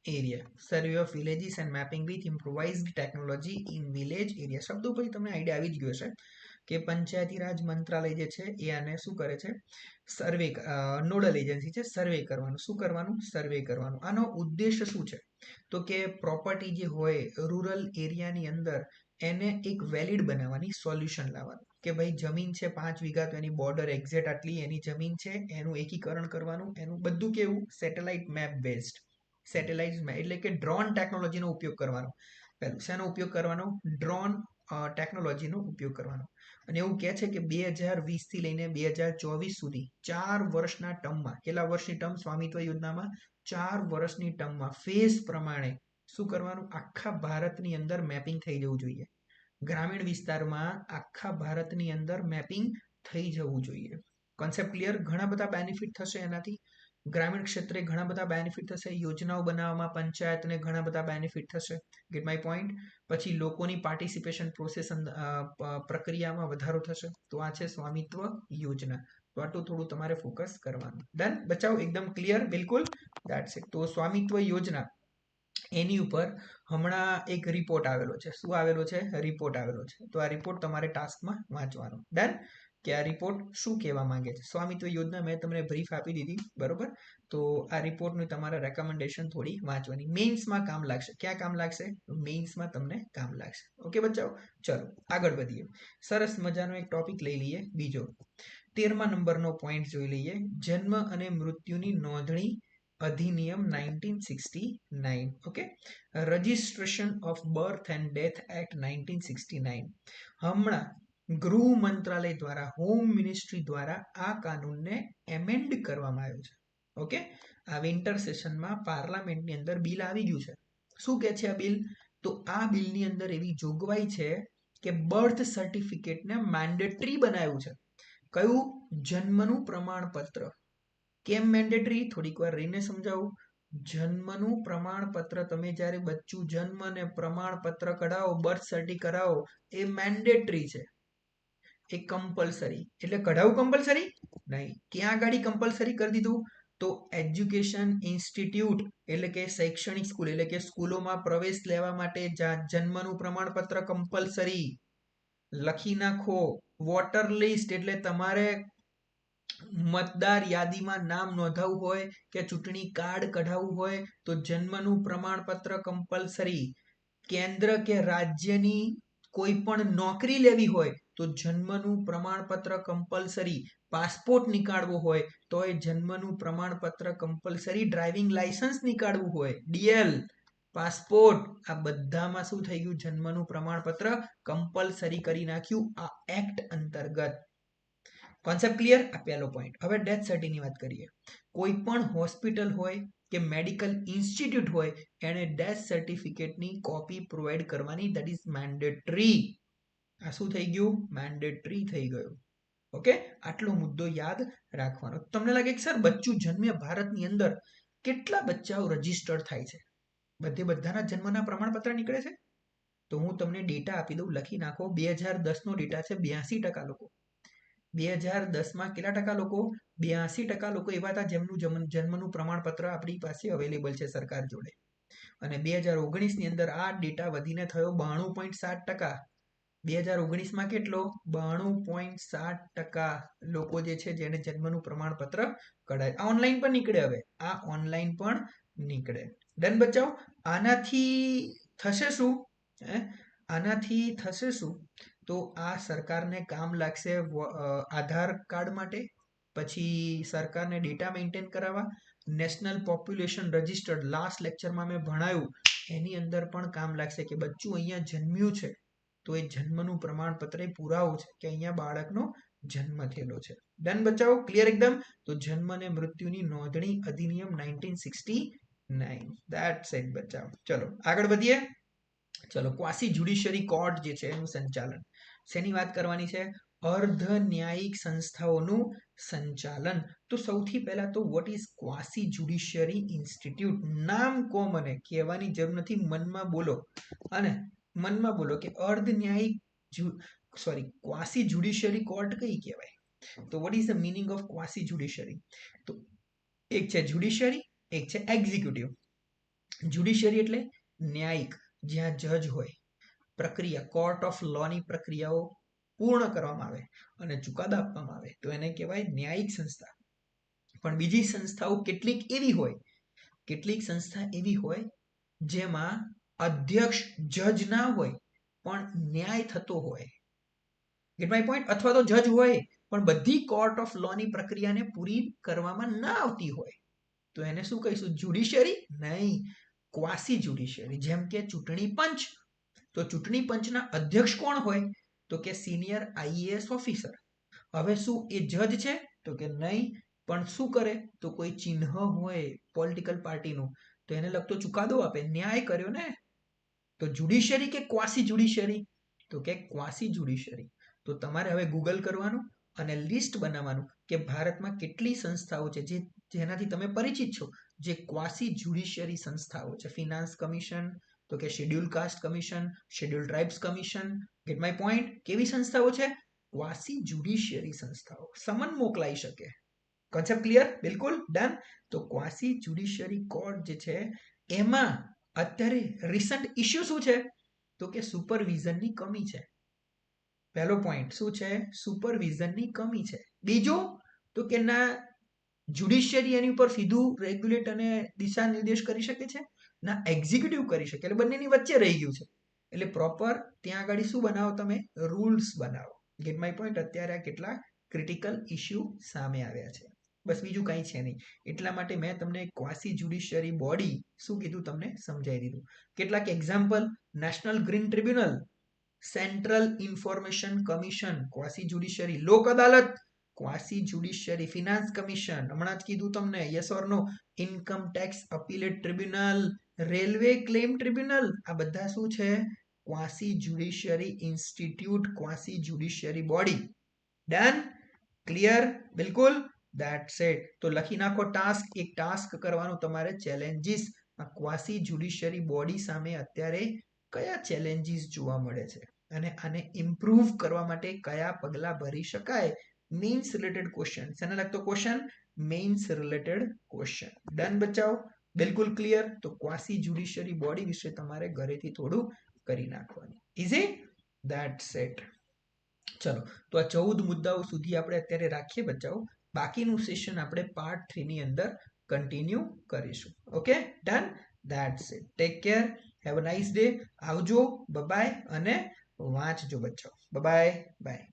area. Survey of villages and mapping with improvised technology in village area. શબ્દો પછી તમને આઈડિયા આવી જ ગયો હશે કે પંચાયતી રાજ મંત્રાલય જે છે એ આને શું કરે છે? સર્વે, નોડલ એજન્સી છે. સર્વે કરવાનું. શું કરવાનું? સર્વે કરવાનું. આનો ઉદ્દેશ્ય શું છે? તો કે પ્રોપર્ટી જે હોય રૂરલ એરિયાની અંદર એને એક વેલિડ બનાવવાની, સોલ્યુશન લાવવાનું કે ભાઈ જમીન છે 5 વીઘા, તો એની બોર્ડર એક્ઝેક્ટ આટલી એની જમીન છે, એનું એકીકરણ કરવાનું. એનું બધું કેવું? Satellite map based. Satellite map એટલે કે ડ્રોન ટેકનોલોજીનો ઉપયોગ કરવાનો. પહેલું શેનો ઉપયોગ કરવાનો? ડ્રોન ટેકનોલોજીનો ઉપયોગ કરવાનો. અને એવું કહે છે કે 2020 થી લઈને 2024 સુધી 4 વર્ષના ટર્મમાં, કેટલા વર્ષની ટર્મ સ્વામિત્વ યોજનામાં? 4 વર્ષની ટર્મમાં ફેઝ પ્રમાણે શું કરવાનું? આખા ભારતની અંદર મેપિંગ થઈ જવું જોઈએ. ગ્રામીણ વિસ્તારમાં આખા ભારતની અંદર મેપિંગ થઈ જવું જોઈએ. Concept clear? ઘણા બધા બેનિફિટ થશે એનાથી. ગ્રામીણ ક્ષેત્રે ઘણા બધા બેનિફિટ થશે. યોજનાઓ બનાવવામાં પંચાયતને ઘણા બધા બેનિફિટ થશે. Gate my point? પછી લોકોની પાર્ટિસિપેશન પ્રોસેસ પ્રક્રિયામાં વધારો થશે. તો આ છે સ્વામિત્વ યોજના. તો આટલું થોડું તમારે ફોકસ કરવાનું. ડન? બચાવ એકદમ ક્લિયર? બિલકુલ. That's it. તો સ્વામિત્વ યોજના એની ઉપર હમણાં એક રિપોર્ટ આવેલો છે. શું આવેલો છે? રિપોર્ટ આવેલો છે. તો આ રિપોર્ટ તમારે ટાસ્કમાં વાંચવાનો. ડન? કે આ રિપોર્ટ શું કહેવા માંગે છે. સ્વામિત્વ યોજના મેં તમને બ્રીફ આપી દીધી, બરોબર? તો આ રિપોર્ટનું તમારે રેકમેન્ડેશન થોડી વાંચવાની. મેઇન્સમાં કામ લાગશે. ક્યાં કામ લાગશે? મેઇન્સમાં તમને કામ લાગશે. ઓકે બચ્ચાઓ? ચલો આગળ વધીએ. સરસ મજાનો એક ટોપિક લઈ લઈએ બીજો. 13મા નંબરનો પોઈન્ટ જોઈ લઈએ. જન્મ અને મૃત્યુની નોંધણી અધિનિયમ 1969. Okay. Registration of birth and death act 1969. હમણાં ગૃહ મંત્રાલય દ્વારા, હોમ મિનિસ્ટ્રી દ્વારા આ કાનૂનને એમેન્ડ કરવામાં આવ્યો છે. ઓકે. આ વિન્ટર સેશનમાં પાર્લામેન્ટની અંદર બિલ આવી ગયું છે. શું કહે છે આ બિલ? તો આ બિલની અંદર એવી જોગવાઈ છે કે બર્થ સર્ટિફિકેટને મેન્ડેટરી બનાવ્યું છે. કયું? જન્મનું પ્રમાણપત્ર. કેમ મેન્ડેટરી? થોડીક વાર રહીને સમજાવું. જન્મનું પ્રમાણપત્ર, તમે જ્યારે બચ્ચું જન્મ ને પ્રમાણપત્ર કઢાવો, બર્થ સર્ટી કરાવો, એ મેન્ડેટરી છે. એ કમ્પલસરી. એટલે કઢાવવું કમ્પલસરી નહીં. ક્યાં ગાડી કમ્પલસરી કરી દીધું? તો એજ્યુકેશન ઇન્સ્ટિટ્યૂટ એટલે કે શૈક્ષણિક સ્કૂલ એટલે કે સ્કૂલોમાં પ્રવેશ લેવા માટે જન્મનું પ્રમાણપત્ર કમ્પલસરી. લખી નાખો. વોટર લિસ્ટ એટલે તમારે મતદાર યાદીમાં નામ નોંધાવવું હોય કે ચૂંટણી કાર્ડ કઢાવવું હોય તો જન્મનું પ્રમાણપત્ર કમ્પલસરી. કેન્દ્ર કે રાજ્યની કોઈ પણ નોકરી લેવી હોય તો જન્મનું પ્રમાણપત્ર કમ્પલસરી. પાસપોર્ટ નીકાળવો હોય તો એ જન્મનું પ્રમાણપત્ર કમ્પલસરી. ડ્રાઇવિંગ લાયસન્સ નીકાળવું હોય, ડીએલ, પાસપોર્ટ, આ બધામાં શું થઈ ગયું? જન્મનું પ્રમાણપત્ર કમ્પલસરી કરી નાખ્યું આ એક્ટ અંતર્ગત. Concept clear? આ પહેલો પોઈન્ટ. હવે ડેથ સર્ટિની વાત કરીએ. કોઈ પણ હોસ્પિટલ હોય કે મેડિકલ ઇન્સ્ટિટ્યૂટ હોય એને ડેથ સર્ટિફિકેટની કોપી પ્રોવાઈડ કરવાની, ધેટ ઇઝ મેન્ડેટરી. આ શું થઈ ગયું? મેન્ડેટરી થઈ ગયું. ઓકે, આટલો મુદ્દો યાદ રાખવાનો. તમને લાગે કે સર બચ્ચું જન્મે ભારતની અંદર કેટલા બચ્ચાઓ રજીસ્ટર્ડ થાય છે? બધાના જન્મના પ્રમાણપત્ર નીકળે છે? તો હું તમને ડેટા આપી દઉં, લખી નાખો. 2010 નો ડેટા છે 82% લોકો. 2010માં કેટલા ટકા લોકો? 82% લોકો એવા હતા જેમનું જન્મનું પ્રમાણપત્ર આપણી પાસે અવેલેબલ છે સરકાર જોડે. અને 2019 ની અંદર આ ડેટા વધીને થયો 92.7%. 2019માં કેટલો? 92.7% લોકો જે છે જેને જન્મનું પ્રમાણપત્ર કઢાય. આ ઓનલાઈન પણ નીકળે. હવે આ ઓનલાઈન પણ નીકળે. ડન બચાવ. આનાથી થશે શું? આનાથી થશે શું? તો આ સરકારને કામ લાગશે આધાર કાર્ડ માટે, પછી સરકારને ડેટા મેન્ટેન કરાવવા, નેશનલ પોપ્યુલેશન રજિસ્ટર્ડ, લાસ્ટ લેક્ચરમાં મેં ભણાયું એની અંદર પણ કામ લાગશે કે બચ્ચું અહીંયા જન્મ્યું છે તો એ જન્મનું પ્રમાણપત્ર એ પુરાવો છે કે અહીંયા બાળકનો જન્મ થયેલો છે. ડન બચાવો? ક્લિયર એકદમ? તો જન્મ અને મૃત્યુની નોંધણી અધિનિયમ 1969. ધેટ્સ ઇટ બચાવ. ચલો આગળ વધીએ. ચલો, ક્વાસી જ્યુડિશિયરી કોર્ટ જે છે એનું સંચાલન. શેની વાત કરવાની છે? અર્ધ ન્યાયિક સંસ્થાઓનું સંચાલન. તો સૌથી પહેલા તો વોટ ઇઝ ક્વાસી જ્યુડિશિયરી ઇન્સ્ટિટ્યૂટ? નામ કો મને, કહેવાની જરૂર નથી, મનમાં બોલો. અને મનમાં બોલો કે અર્ધ ન્યાયિક ક્વાસી જ્યુડિશિયરી કોર્ટ કઈ કહેવાય? તો what is the meaning of quasi judiciary? તો એક છે જ્યુડિશિયરી, એક છે એક્ઝિક્યુટિવ. જ્યુડિશિયરી એટલે ન્યાયિક, જ્યાં જજ હોય, પ્રક્રિયા, કોર્ટ ઓફ લોની પ્રક્રિયાઓ પૂર્ણ કરવામાં આવે અને ચુકાદા આપવામાં આવે તો એને કહેવાય ન્યાયિક સંસ્થા. પણ બીજી સંસ્થાઓ કેટલીક સંસ્થા એવી હોય જેમાં અધ્યક્ષ જજ ના હોય પણ ન્યાય થતો હોય. Gate my point? અથવા તો જજ હોય પણ બધી કોર્ટ ઓફ લોની પ્રક્રિયાને પૂરી કરવામાં ના આવતી હોય તો એને શું કહીશું? જ્યુડિશિયરી નહીં, ક્વાસી જ્યુડિશિયરી. જેમ કે ચૂંટણી પંચ. તો ચૂંટણી પંચના અધ્યક્ષ કોણ હોય? તો કે સિનિયર આઈએએસ ઓફિસર. હવે શું એ જજ છે? તો કે નહીં, પણ શું કરે? તો કોઈ ચિહ્ન હોય પોલિટિકલ પાર્ટીનું તો એને લગતો ચુકાદો આપે, ન્યાય કર્યો ને. તો જ્યુડિશિયરી કે ક્વાસી જ્યુડિશિયરી? તો કે ક્વાસી જ્યુડિશિયરી. તો તમારે હવે ગૂગલ કરવાનું અને લિસ્ટ બનાવવાનું કે ભારતમાં કેટલી સંસ્થાઓ છે જેનાથી તમે પરિચિત છો જે ક્વાસી જ્યુડિશિયરી સંસ્થાઓ છે. ફિનાન્સ કમિશન, તો કે schedule caste commission, schedule tribes commission. Gate my point? કેવી સંસ્થાઓ છે? ક્વાસી જ્યુડિશિયરી સંસ્થાઓ. સમન મોકલાઈ શકે. Concept clear? બિલકુલ ડન. તો ક્વાસી જ્યુડિશિયરી કોર્ટ જે છે એમાં અત્યારે રિસન્ટ ઇશ્યુ શું છે? તો કે સુપરવિઝનની કમી છે. પહેલો પોઈન્ટ શું છે? સુપરવિઝનની કમી છે. બીજું તો કે ના જ્યુડિશિયરી એની ઉપર સીધું રેગ્યુલેટ અને દિશા નિર્દેશ કરી શકે છે, ના એક્ઝિક્યુટિવ કરી શકે. એટલે બંનેની વચ્ચે રહી ગયું છે. એટલે પ્રોપર ત્યાં આગળ શું બનાવો? તમે રૂલ્સ બનાવો. Gate my point? અત્યારે આ કેટલા ક્રિટિકલ ઇશ્યુ સામે આવ્યા છે. બસ બીજું કંઈ છે નહીં. એટલા માટે મેં તમને ક્વાસી જ્યુડિશિયરી બોડી શું કીધું તમને સમજાવી દીધું. કેટલાક example: national green tribunal, central information commission, quasi judiciary. Lok Adalat, quasi judiciary. Finance commission, હમણાં જ કીધું તમને, yes or no. Income tax appellate tribunal, railway claim tribunal. આ બધા શું છે? Quasi judiciary institute, quasi judiciary body. Done? Clear? બિલકુલ. That's it. તો લખી નાખો ટાસ્ક. એક ટાસ્ક કરવાનું તમારે, ચેલેન્જીસ. આ ક્વાસી જ્યુડિશિયરી બોડી સામે અત્યારે કયા ચેલેન્જીસ જોવા મળે છે અને આને ઇમ્પ્રૂવ કરવા માટે કયા પગલા ભરી શકાય? Mains related question. શેને લગતો question? Mains related question. Done બચાવ? બિલકુલ ક્લિયર. તો ક્વાસી જ્યુડિશિયરી બોડી વિશે તમારે ઘરેથી થોડું કરી નાખવાનું. ઇઝી? That's it. ચલો, તો આ 14 મુદ્દાઓ સુધી આપણે અત્યારે રાખીએ બચાવો. બાકીનું સેશન આપણે પાર્ટ 3 ની અંદર કન્ટિન્યુ કરીશું. Okay, done. That's it. Take care. Have a nice day. આવજો. બાય અને વાંચજો બચ્ચો. Bye bye.